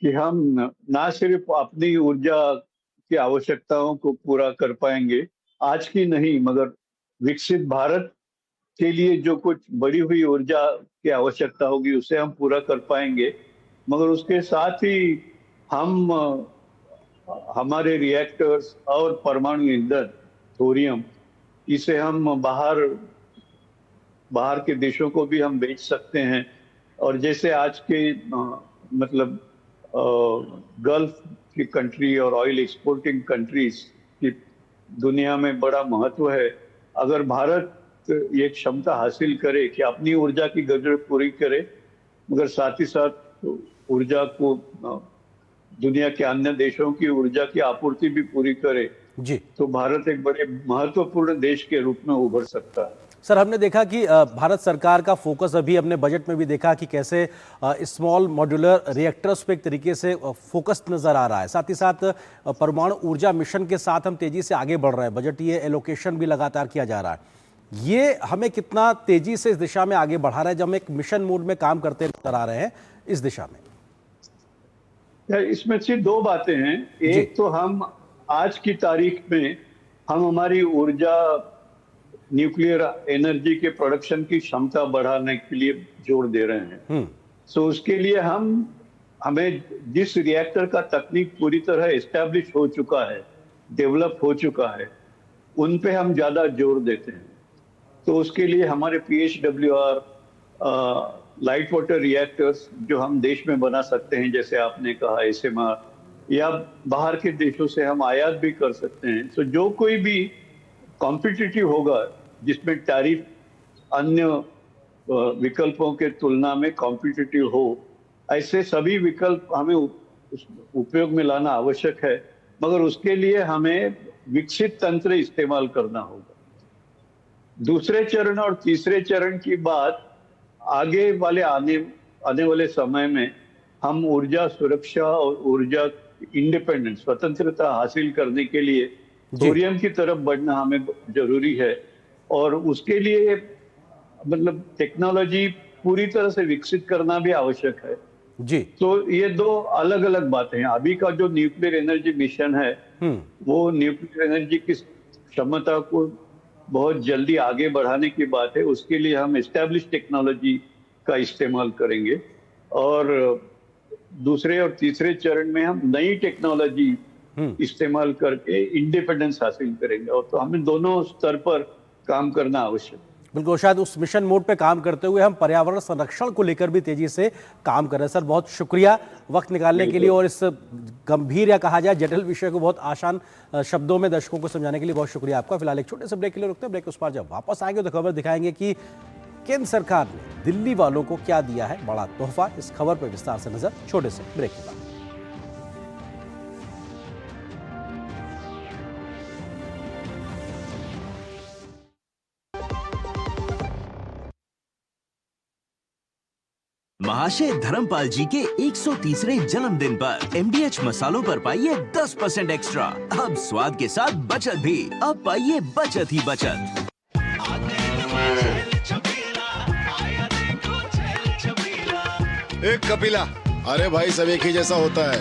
S4: कि हम ना सिर्फ अपनी ऊर्जा की आवश्यकताओं को पूरा कर पाएंगे आज की नहीं, मगर विकसित भारत के लिए जो कुछ बढ़ी हुई ऊर्जा की आवश्यकता होगी उसे हम पूरा कर पाएंगे, मगर उसके साथ ही हम हमारे रिएक्टर्स और परमाणु ईंधन थोरियम, इसे हम बाहर के देशों को भी हम बेच सकते हैं। और जैसे आज के मतलब गल्फ की कंट्री और ऑयल एक्सपोर्टिंग कंट्रीज की दुनिया में बड़ा महत्व है। अगर भारत ये क्षमता हासिल करे कि अपनी ऊर्जा की जरूरत पूरी करे, मगर साथ ही साथ ऊर्जा को दुनिया के अन्य देशों की ऊर्जा की आपूर्ति भी पूरी करे
S1: जी, तो
S4: भारत एक बड़े महत्वपूर्ण देश के रूप में उभर सकता है।
S1: सर, हमने देखा कि भारत सरकार का फोकस अभी अपने बजट में भी देखा कि कैसे स्मॉल मॉड्यूलर रिएक्टर्स पे एक तरीके से फोकस नजर आ रहा है। साथ ही साथ परमाणु ऊर्जा मिशन के साथ हम तेजी से आगे बढ़ रहे हैं, बजटीय एलोकेशन भी लगातार किया जा रहा है। ये हमें कितना तेजी से इस दिशा में आगे बढ़ा रहा है जब हम एक मिशन मोड में काम करते नजर आ रहे हैं इस दिशा में?
S4: इसमें सिर्फ दो बातें हैं। एक तो हम आज की तारीख में हम हमारी ऊर्जा न्यूक्लियर एनर्जी के प्रोडक्शन की क्षमता बढ़ाने के लिए जोर दे रहे हैं। सो उसके लिए हमें जिस रिएक्टर का तकनीक पूरी तरह एस्टैब्लिश हो चुका है, डेवलप हो चुका है, उन पे हम ज्यादा जोर देते हैं। तो उसके लिए हमारे PHWR लाइट वाटर रिएक्टर्स जो हम देश में बना सकते हैं, जैसे आपने कहा SMR, या बाहर के देशों से हम आयात भी कर सकते हैं। तो जो कोई भी कॉम्पिटिटिव होगा जिसमें टैरिफ अन्य विकल्पों के तुलना में कॉम्पिटिटिव हो, ऐसे सभी विकल्प हमें उपयोग में लाना आवश्यक है, मगर उसके लिए हमें विकसित तंत्र इस्तेमाल करना होगा। दूसरे चरण और तीसरे चरण की बात आगे वाले आने वाले समय में हम ऊर्जा सुरक्षा और ऊर्जा इंडिपेंडेंस, स्वतंत्रता हासिल करने के लिए थोरियम की तरफ बढ़ना हमें जरूरी है, और उसके लिए मतलब टेक्नोलॉजी पूरी तरह से विकसित करना भी आवश्यक है
S1: जी।
S4: तो ये दो अलग अलग बातें हैं। अभी का जो न्यूक्लियर एनर्जी मिशन है वो न्यूक्लियर एनर्जी की क्षमता को बहुत जल्दी आगे बढ़ाने की बात है। उसके लिए हम एस्टैब्लिश टेक्नोलॉजी का इस्तेमाल करेंगे, और दूसरे और तीसरे चरण में हम नई टेक्नोलॉजी इस्तेमाल करके इंडिपेंडेंस हासिल करेंगे, और तो हमें दोनों स्तर पर काम करना आवश्यक है।
S1: बिल्कुल, शायद उस मिशन मोड पे काम करते हुए हम पर्यावरण संरक्षण को लेकर भी तेजी से काम कर रहे हैं। सर, बहुत शुक्रिया वक्त निकालने के लिए, और इस गंभीर या कहा जाए जटिल विषय को बहुत आसान शब्दों में दर्शकों को समझाने के लिए बहुत शुक्रिया आपका। फिलहाल एक छोटे से ब्रेक के लिए रुकते हैं। ब्रेक के उस पार जब वापस आएंगे तो खबर दिखाएंगे कि केंद्र सरकार ने दिल्ली वालों को क्या दिया है बड़ा तोहफा, इस खबर पर विस्तार से नजर छोटे से ब्रेक के बाद।
S6: महाशय धर्मपाल जी के 130वें जन्मदिन पर एमडीएच मसालों पर पाइए 10% एक्स्ट्रा। अब स्वाद के साथ बचत भी। अब पाइए बचत ही बचत।
S5: एक कपिला, अरे भाई सब एक ही जैसा होता है।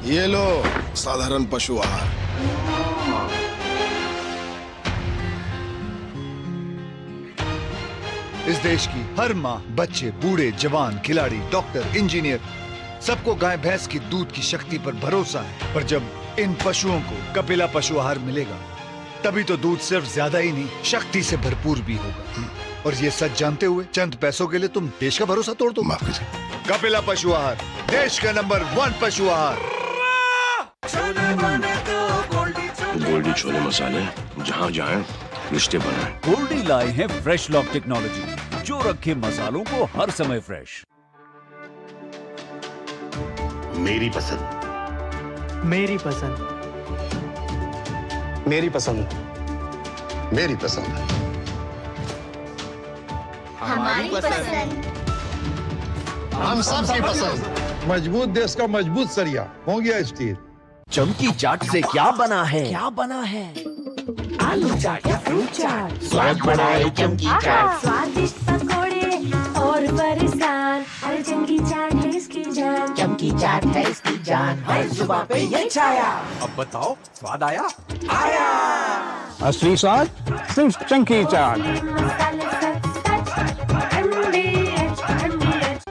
S5: ये लो साधारण पशु आहार।
S7: इस देश की हर माँ, बच्चे, बूढ़े, जवान, खिलाड़ी, डॉक्टर, इंजीनियर, सबको गाय भैंस की दूध की शक्ति पर भरोसा है। पर जब इन पशुओं को कपिला पशु आहार मिलेगा, तभी तो दूध सिर्फ ज्यादा ही नहीं, शक्ति से भरपूर भी होगा। और ये सच जानते हुए चंद पैसों के लिए तुम देश का भरोसा तोड़ दो।
S5: माफ कीजिए।
S7: कपिला पशु आहार, देश का नंबर 1 पशु आहार।
S8: गोल्डी छोले मसाले, जहाँ जाए रिश्ते बनाए।
S10: गोल्डी लाए हैं फ्रेश लॉक टेक्नोलॉजी, जो रखे मसालों को हर समय फ्रेश।
S11: मेरी पसंद,
S13: मेरी पसंद,
S11: मेरी पसंद, मेरी पसंद,
S12: हमारी पसंद,
S11: हम सबकी पसंद।
S7: मजबूत देश का मजबूत सरिया हो गया स्टील।
S6: चमकी चाट से क्या बना है?
S12: क्या बना है? आलू चाट या फ्रूट चाट, स्वाद बढ़ाए चमकी चाट, स्वादिष्ट पकोड़े और बरसात, हर चमकी चाट है इसकी जान, चमकी चाट है इसकी जान, हर जुबान पे ये छाया।
S10: अब बताओ स्वाद आया?
S12: आया।
S14: असली स्वाद सिर्फ चंकी चाट।
S12: मसाले सच MDH, MDH।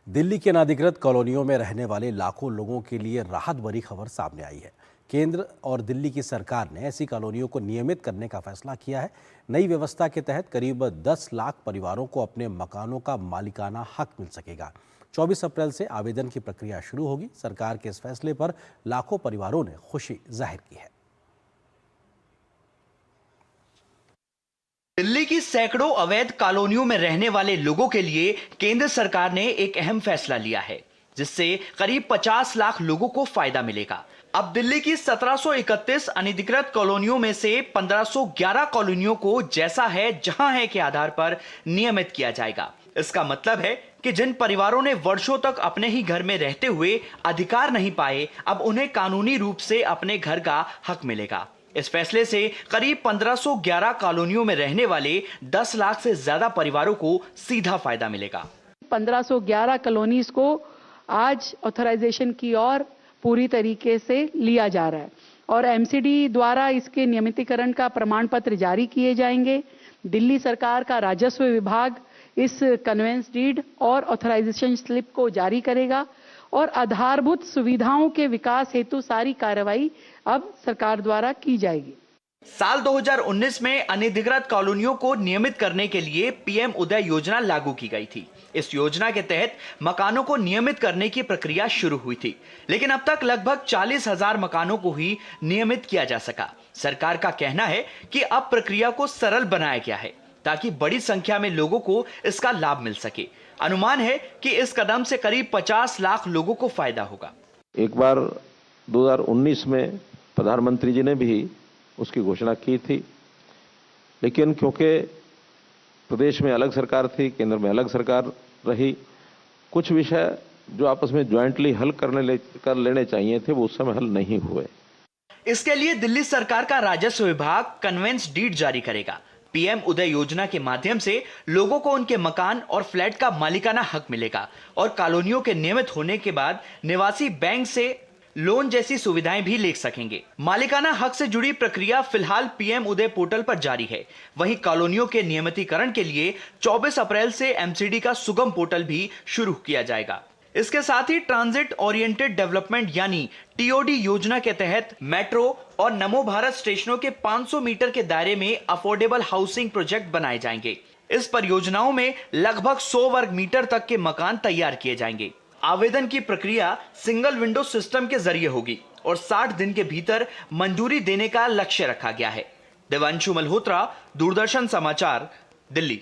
S1: दिल्ली के अनाधिकृत कॉलोनियों में रहने वाले लाखों लोगों के लिए राहत भरी खबर सामने आई है। केंद्र और दिल्ली की सरकार ने ऐसी कॉलोनियों को नियमित करने का फैसला किया है। नई व्यवस्था के तहत करीब 10 लाख परिवारों को अपने मकानों का मालिकाना हक मिल सकेगा। 24 अप्रैल से आवेदन की प्रक्रिया शुरू होगी। सरकार के इस फैसले पर लाखों परिवारों ने खुशी जाहिर की है।
S26: दिल्ली की सैकड़ों अवैध कॉलोनियों में रहने वाले लोगों के लिए केंद्र सरकार ने एक अहम फैसला लिया है, जिससे करीब 50 लाख लोगों को फायदा मिलेगा। अब दिल्ली की 1731 अनधिकृत कॉलोनियों में से 1511 कॉलोनियों को जैसा है जहां है के आधार पर नियमित किया जाएगा। इसका मतलब है कि जिन परिवारों ने वर्षों तक अपने ही घर में रहते हुए अधिकार नहीं पाए, अब उन्हें कानूनी रूप से अपने घर का हक मिलेगा। इस फैसले से करीब 1511 कॉलोनियों में रहने वाले 10 लाख से ज्यादा परिवारों को सीधा फायदा मिलेगा।
S27: 1511 कॉलोनीज को आज ऑथराइजेशन की ओर पूरी तरीके से लिया जा रहा है और एमसीडी द्वारा इसके नियमितीकरण का प्रमाण पत्र जारी किए जाएंगे। दिल्ली सरकार का राजस्व विभाग इस कन्वेंस डीड और ऑथराइजेशन स्लिप को जारी करेगा और आधारभूत सुविधाओं के विकास हेतु सारी कार्रवाई अब सरकार द्वारा की जाएगी।
S26: साल 2019 में अनधिकृत कॉलोनियों को नियमित करने के लिए पीएम उदय योजना लागू की गई थी। इस योजना के तहत मकानों को नियमित करने की प्रक्रिया शुरू हुई थी, लेकिन अब तक लगभग 40,000 मकानों को ही नियमित किया जा सका। सरकार का कहना है कि अब प्रक्रिया को सरल बनाया गया है ताकि बड़ी संख्या में लोगों को इसका लाभ मिल सके। अनुमान है कि इस कदम से करीब 50 लाख लोगों को फायदा होगा।
S28: एक बार 2019 में प्रधानमंत्री जी ने भी उसकी घोषणा की थी, लेकिन क्योंकि प्रदेश में अलग सरकार थी, केंद्र में अलग सरकार रही, कुछ विषय जो आपस में ज्वाइंटली हल कर लेने चाहिए थे वो उस समय हल नहीं हुए।
S26: इसके लिए दिल्ली सरकार का राजस्व विभाग कन्वेंस डीड जारी करेगा। पीएम उदय योजना के माध्यम से लोगों को उनके मकान और फ्लैट का मालिकाना हक मिलेगा और कॉलोनियों के नियमित होने के बाद निवासी बैंक से लोन जैसी सुविधाएं भी ले सकेंगे। मालिकाना हक से जुड़ी प्रक्रिया फिलहाल पीएम उदय पोर्टल पर जारी है। वहीं कॉलोनियों के नियमितीकरण के लिए 24 अप्रैल से एमसीडी का सुगम पोर्टल भी शुरू किया जाएगा। इसके साथ ही ट्रांजिट ओरिएंटेड डेवलपमेंट यानी टीओडी योजना के तहत मेट्रो और नमो भारत स्टेशनों के 500 मीटर के दायरे में अफोर्डेबल हाउसिंग प्रोजेक्ट बनाए जाएंगे। इस परियोजनाओं में लगभग 100 वर्ग मीटर तक के मकान तैयार किए जाएंगे। आवेदन की प्रक्रिया सिंगल विंडो सिस्टम के जरिए होगी और 60 दिन के भीतर मंजूरी देने का लक्ष्य रखा गया है। देवांशु मल्होत्रा, दूरदर्शन समाचार, दिल्ली।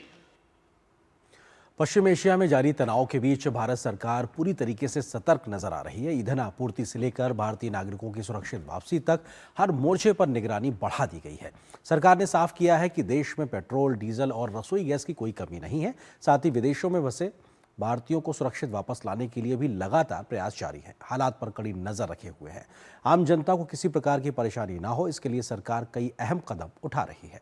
S1: पश्चिम एशिया में जारी तनाव के बीच भारत सरकार पूरी तरीके से सतर्क नजर आ रही है। ईंधन आपूर्ति से लेकर भारतीय नागरिकों की सुरक्षित वापसी तक हर मोर्चे पर निगरानी बढ़ा दी गई है। सरकार ने साफ किया है कि देश में पेट्रोल, डीजल और रसोई गैस की कोई कमी नहीं है। साथ ही विदेशों में बसे भारतीयों को सुरक्षित वापस लाने के लिए भी लगातार प्रयास जारी है। हालात पर कड़ी नजर रखे हुए हैं। आम जनता को किसी प्रकार की परेशानी ना हो, इसके लिए सरकार कई अहम कदम उठा रही है।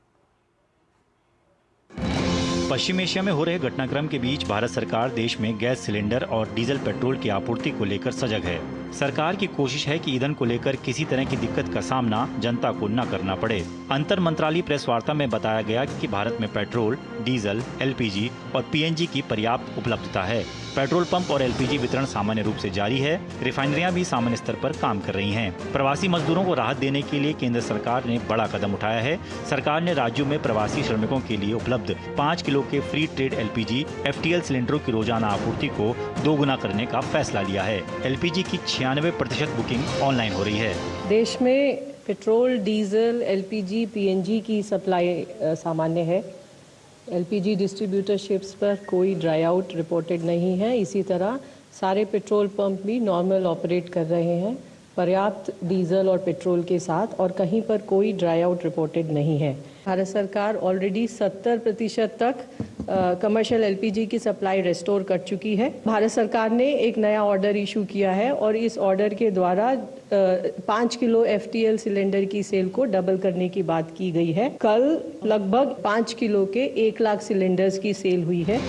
S13: पश्चिम एशिया में हो रहे घटनाक्रम के बीच भारत सरकार देश में गैस सिलेंडर और डीजल पेट्रोल की आपूर्ति को लेकर सजग है। सरकार की कोशिश है कि ईंधन को लेकर किसी तरह की दिक्कत का सामना जनता को न करना पड़े। अंतर मंत्रालय प्रेस वार्ता में बताया गया कि भारत में पेट्रोल, डीजल, एलपीजी और पीएनजी की पर्याप्त उपलब्धता है। पेट्रोल पंप और एलपीजी वितरण सामान्य रूप से जारी है। रिफाइनरियां भी सामान्य स्तर पर काम कर रही हैं। प्रवासी मजदूरों को राहत देने के लिए केंद्र सरकार ने बड़ा कदम उठाया है। सरकार ने राज्यों में प्रवासी श्रमिकों के लिए उपलब्ध 5 किलो के फ्री ट्रेड एलपीजी FTL सिलेंडरों की रोजाना आपूर्ति को 2 गुना करने का फैसला लिया है। एलपीजी की 96% बुकिंग ऑनलाइन हो रही है।
S16: देश में पेट्रोल, डीजल, एलपीजी, पीएनजी की सप्लाई सामान्य है। एलपीजी डिस्ट्रीब्यूटरशिप्स पर कोई ड्राई आउट रिपोर्टेड नहीं है। इसी तरह सारे पेट्रोल पंप भी नॉर्मल ऑपरेट कर रहे हैं, पर्याप्त डीजल और पेट्रोल के साथ, और कहीं पर कोई ड्राई आउट रिपोर्टेड नहीं है। भारत सरकार ऑलरेडी 70% तक कमर्शियल एलपीजी की सप्लाई रेस्टोर कर चुकी है। भारत सरकार ने एक नया ऑर्डर इशू किया है और इस ऑर्डर के द्वारा 5 किलो FTL सिलेंडर की सेल को डबल करने की बात की गई है। कल लगभग 5 किलो के 1 लाख सिलेंडर्स की सेल हुई है।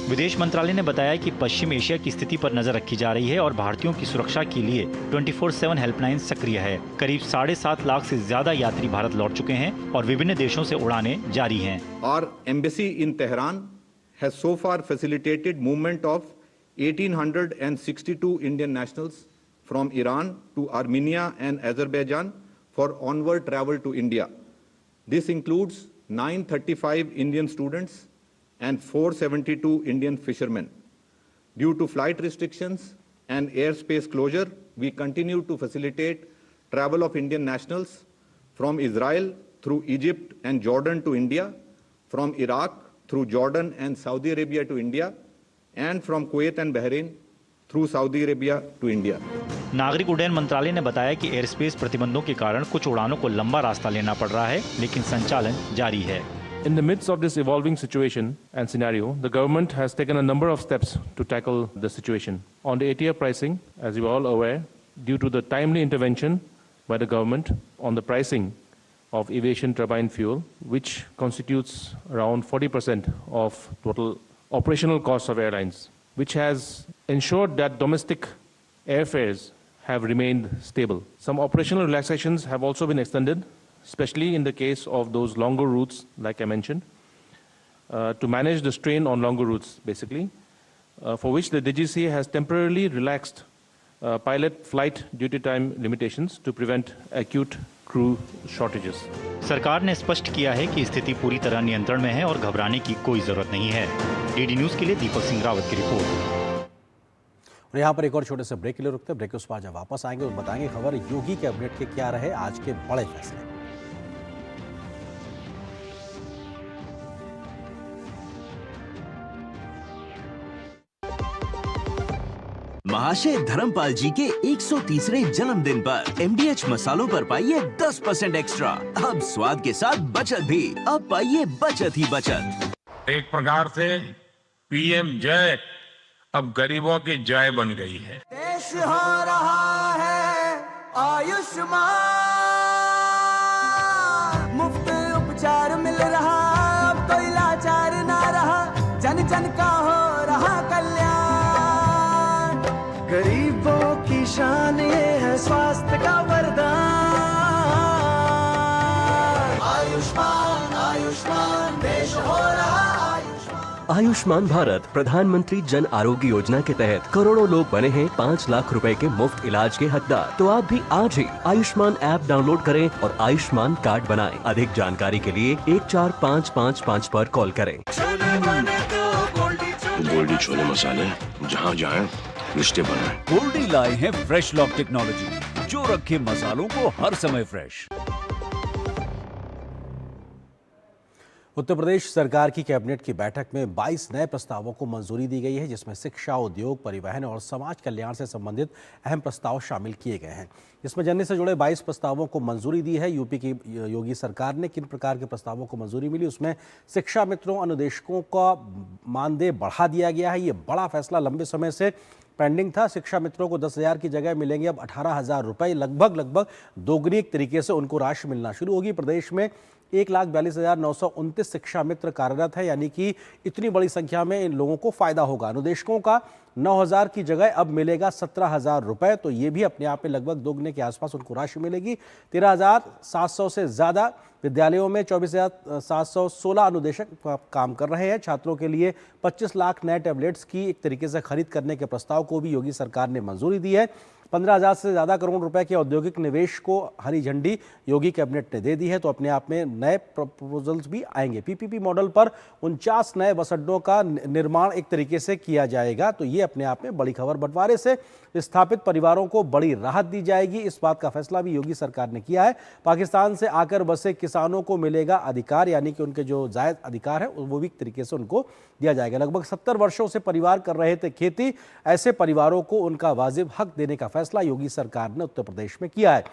S13: विदेश मंत्रालय ने बताया कि पश्चिम एशिया की स्थिति पर नजर रखी जा रही है और भारतीयों की सुरक्षा के लिए 24/7 हेल्पलाइन सक्रिय है। करीब 7.5 लाख से ज्यादा यात्री भारत लौट चुके हैं और विभिन्न देशों से उड़ानें जारी हैं।
S17: Our embassy in Tehran has so far facilitated movement of 1862 Indian nationals from Iran to Armenia and Azerbaijan for onward travel to India. This includes 935 Indian students and 472 Indian fishermen. Due to flight restrictions and airspace closure, we continue to facilitate travel of Indian nationals from Israel through Egypt and Jordan to India, from Iraq through Jordan and Saudi Arabia to India, and from Kuwait and Bahrain through Saudi Arabia to India.
S13: नागरिक उड्डयन मंत्रालय ने बताया कि एयरस्पेस प्रतिबंधों के कारण कुछ उड़ानों को लंबा रास्ता लेना पड़ रहा है, लेकिन संचालन जारी है।
S18: In the midst of this evolving situation and scenario, the government has taken a number of steps to tackle the situation. On the ATF pricing, as you are all aware, due to the timely intervention by the government on the pricing of aviation turbine fuel, which constitutes around 40% of total operational costs of airlines, which has ensured that domestic airfares have remained stable. Some operational relaxations have also been extended, especially in the case of those longer routes, like I mentioned, to manage the strain on longer routes, basically, for which the DGCA has temporarily relaxed pilot flight duty time limitations to prevent acute crew shortages.
S13: सरकार ने स्पष्ट किया है कि स्थिति पूरी तरह नियंत्रण में है और घबराने की कोई जरूरत नहीं है। डीडी न्यूज के लिए दीपक सिंह रावत की रिपोर्ट।
S1: और यहाँ पर एक और छोटे से ब्रेक के लिए रुकते हैं। ब्रेक के उस पर जब वापस आएंगे और बताएंगे खबर योगी कैबिनेट के क्या रहे आज के बड़े फैसले।
S6: महाशय धर्मपाल जी के 130वें जन्मदिन पर MDH मसालों पर पाइए 10% एक्स्ट्रा। अब स्वाद के साथ बचत भी। अब पाइए बचत ही बचत।
S19: एक प्रकार से PM जय अब गरीबों की जय बन गई है।
S20: देश हो रहा है आयुष्मान, मुफ्त उपचार मिल रहा, अब कोई लाचार ना रहा, जन जन का हो रहा कल्याण। गरीबों की शान ये है स्वास्थ्य का वरदान। आयुष्मान आयुष्मान देश हो रहा
S21: आयुष्मान भारत प्रधानमंत्री जन आरोग्य योजना के तहत करोड़ों लोग बने हैं 5 लाख रुपए के मुफ्त इलाज के हकदार। तो आप भी आज ही आयुष्मान ऐप डाउनलोड करें और आयुष्मान कार्ड बनाएं। अधिक जानकारी के लिए 14555 पर कॉल करें।
S8: गोल्डी छोले मसाले, जहाँ जाए रिश्ते बनाए।
S10: गोल्डी लाए हैं फ्रेश लॉक टेक्नोलॉजी, जो रखे मसालों को हर समय फ्रेश।
S1: उत्तर प्रदेश सरकार की कैबिनेट की बैठक में 22 नए प्रस्तावों को मंजूरी दी गई है, जिसमें शिक्षा, उद्योग, परिवहन और समाज कल्याण से संबंधित अहम प्रस्ताव शामिल किए गए हैं। इसमें जननी से जुड़े 22 प्रस्तावों को मंजूरी दी है। यूपी की योगी सरकार ने किन प्रकार के प्रस्तावों को मंजूरी मिली, उसमें शिक्षा मित्रों अनुदेशकों का मानदेय बढ़ा दिया गया है। ये बड़ा फैसला लंबे समय से पेंडिंग था। शिक्षा मित्रों को 10,000 की जगह मिलेंगे अब 18,000 रुपये, लगभग दोगुनी एक तरीके से उनको राशि मिलना शुरू होगी। प्रदेश में 1,42,929 शिक्षा मित्र कार्यरत है, यानी कि इतनी बड़ी संख्या में इन लोगों को फायदा होगा। अनुदेशकों का 9,000 की जगह अब मिलेगा 17,000 रुपये, तो ये भी अपने आप में लगभग दोगुने के आसपास उनको राशि मिलेगी। 13,700 से ज़्यादा विद्यालयों में 24,716 अनुदेशक काम कर रहे हैं। छात्रों के लिए 25 लाख नए टैबलेट्स की एक तरीके से खरीद करने के प्रस्ताव को भी योगी सरकार ने मंजूरी दी है। 15,000 से ज़्यादा करोड़ रुपए के औद्योगिक निवेश को हरी झंडी योगी कैबिनेट ने दे दी है, तो अपने आप में नए प्रपोजल्स भी आएंगे। पीपीपी मॉडल पर 49 नए बस अड्डों का निर्माण एक तरीके से किया जाएगा, तो ये अपने आप में बड़ी खबर। बंटवारे से विस्थापित परिवारों को बड़ी राहत दी जाएगी, इस बात का फैसला भी योगी सरकार ने किया है। पाकिस्तान से आकर बसे किसानों को मिलेगा अधिकार, यानी कि उनके जो जायज़ अधिकार है वो भी एक तरीके से उनको दिया जाएगा। लगभग 70 वर्षों से परिवार कर रहे थे खेती, ऐसे परिवारों को उनका वाजिब हक देने का फैसला योगी सरकार ने उत्तर प्रदेश में किया है।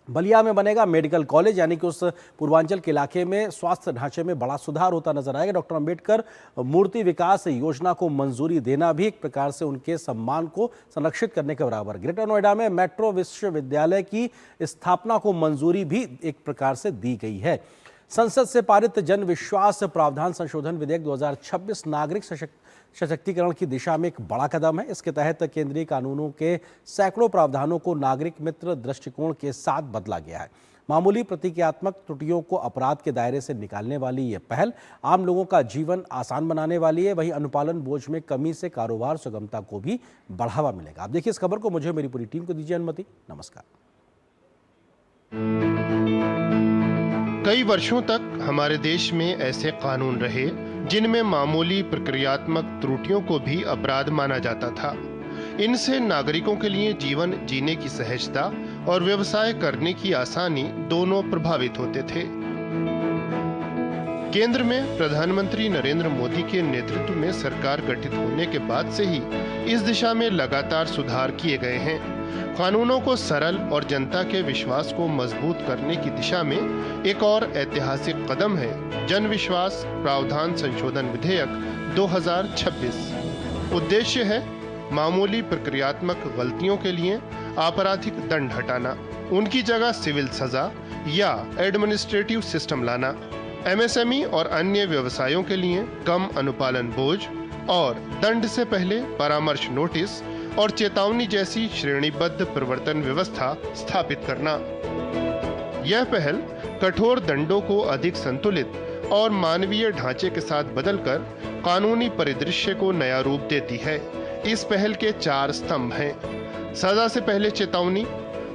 S1: बलिया में बनेगा मेडिकल कॉलेज, यानी कि उस पूर्वांचल के इलाके में स्वास्थ्य ढांचे में बड़ा सुधार होता नजर आएगा। डॉक्टर अंबेडकर मूर्ति विकास योजना को मंजूरी देना भी एक प्रकार से उनके सम्मान को संरक्षित करने के बराबर। ग्रेटर नोएडा में मेट्रो विश्वविद्यालय की स्थापना को मंजूरी भी एक प्रकार से दी गई है। संसद से पारित जन विश्वास प्रावधान संशोधन विधेयक 2026 नागरिक सशक्तिकरण की दिशा में एक बड़ा कदम है। इसके तहत केंद्रीय कानूनों के सैकड़ों प्रावधानों को नागरिक मित्र दृष्टिकोण के साथ बदला गया है। मामूली प्रतीकात्मक त्रुटियों को अपराध के दायरे से निकालने वाली ये पहल आम लोगों का जीवन आसान बनाने वाली है। वहीं अनुपालन बोझ में कमी से कारोबार सुगमता को भी बढ़ावा मिलेगा। आप देखिए इस खबर को, मुझे मेरी पूरी टीम को दीजिए अनुमति। नमस्कार।
S2: कई वर्षों तक हमारे देश में ऐसे कानून रहे जिनमें मामूली प्रक्रियात्मक त्रुटियों को भी अपराध माना जाता था। इनसे नागरिकों के लिए जीवन जीने की सहजता और व्यवसाय करने की आसानी दोनों प्रभावित होते थे। केंद्र में प्रधानमंत्री नरेंद्र मोदी के नेतृत्व में सरकार गठित होने के बाद से ही इस दिशा में लगातार सुधार किए गए हैं। कानूनों को सरल और जनता के विश्वास को मजबूत करने की दिशा में एक और ऐतिहासिक कदम है जन विश्वास प्रावधान संशोधन विधेयक 2026। उद्देश्य है मामूली प्रक्रियात्मक गलतियों के लिए आपराधिक दंड हटाना, उनकी जगह सिविल सजा या एडमिनिस्ट्रेटिव सिस्टम लाना, एमएसएमई और अन्य व्यवसायों के लिए कम अनुपालन बोझ और दंड से पहले परामर्श नोटिस और चेतावनी जैसी श्रेणीबद्ध प्रवर्तन व्यवस्था स्थापित करना। यह पहल कठोर दंडों को अधिक संतुलित और मानवीय ढांचे के साथ बदलकर कानूनी परिदृश्य को नया रूप देती है। इस पहल के 4 स्तंभ हैं: सजा से पहले चेतावनी,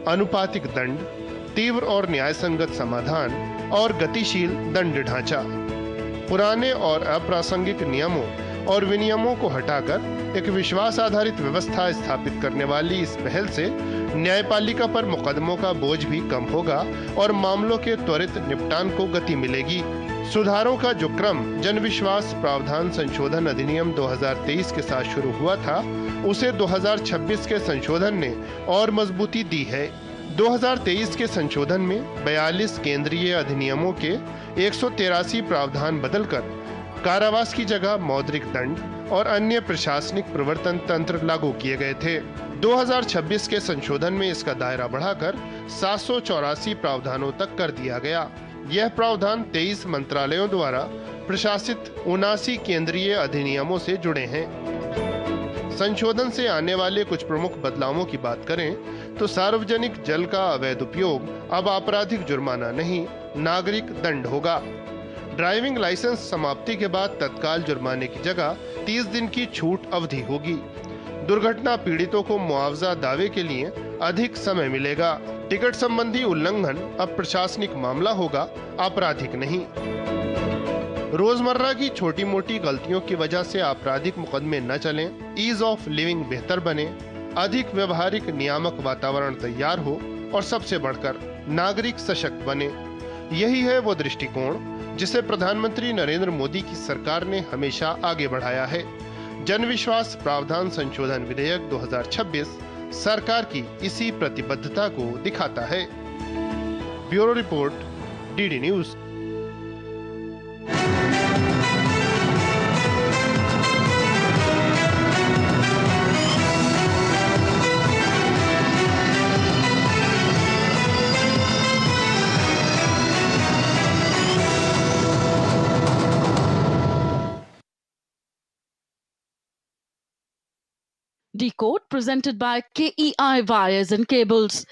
S2: अनुपातिक दंड, तीव्र और न्यायसंगत समाधान और गतिशील दंड ढांचा। पुराने और अप्रासंगिक नियमों और विनियमों को हटाकर एक विश्वास आधारित व्यवस्था स्थापित करने वाली इस पहल से न्यायपालिका पर मुकदमों का बोझ भी कम होगा और मामलों के त्वरित निपटान को गति मिलेगी। सुधारों का जो क्रम जन विश्वास प्रावधान संशोधन अधिनियम 2023 के साथ शुरू हुआ था, उसे 2026 के संशोधन ने और मजबूती दी है। 2023 के संशोधन में 42 केंद्रीय अधिनियमों के 183 प्रावधान बदलकर कारावास की जगह मौद्रिक दंड और अन्य प्रशासनिक प्रवर्तन तंत्र लागू किए गए थे। 2026 के संशोधन में इसका दायरा बढ़ाकर 784 प्रावधानों तक कर दिया गया। यह प्रावधान 23 मंत्रालयों द्वारा प्रशासित 79 केंद्रीय अधिनियमों से जुड़े हैं। संशोधन से आने वाले कुछ प्रमुख बदलावों की बात करें तो सार्वजनिक जल का अवैध उपयोग अब आपराधिक जुर्माना नहीं, नागरिक दंड होगा। ड्राइविंग लाइसेंस समाप्ति के बाद तत्काल जुर्माने की जगह 30 दिन की छूट अवधि होगी। दुर्घटना पीड़ितों को मुआवजा दावे के लिए अधिक समय मिलेगा। टिकट संबंधी उल्लंघन अब प्रशासनिक मामला होगा, आपराधिक नहीं। रोजमर्रा की छोटी मोटी गलतियों की वजह से आपराधिक मुकदमे न चलें, ईज ऑफ लिविंग बेहतर बने, अधिक व्यवहारिक नियामक वातावरण तैयार हो और सबसे बढ़कर नागरिक सशक्त बने। यही है वो दृष्टिकोण जिसे प्रधानमंत्री नरेंद्र मोदी की सरकार ने हमेशा आगे बढ़ाया है। जन विश्वास प्रावधान संशोधन विधेयक 2026 सरकार की इसी प्रतिबद्धता को दिखाता है। Bureau report, DD news.
S3: Decode presented by KEI Wires and Cables.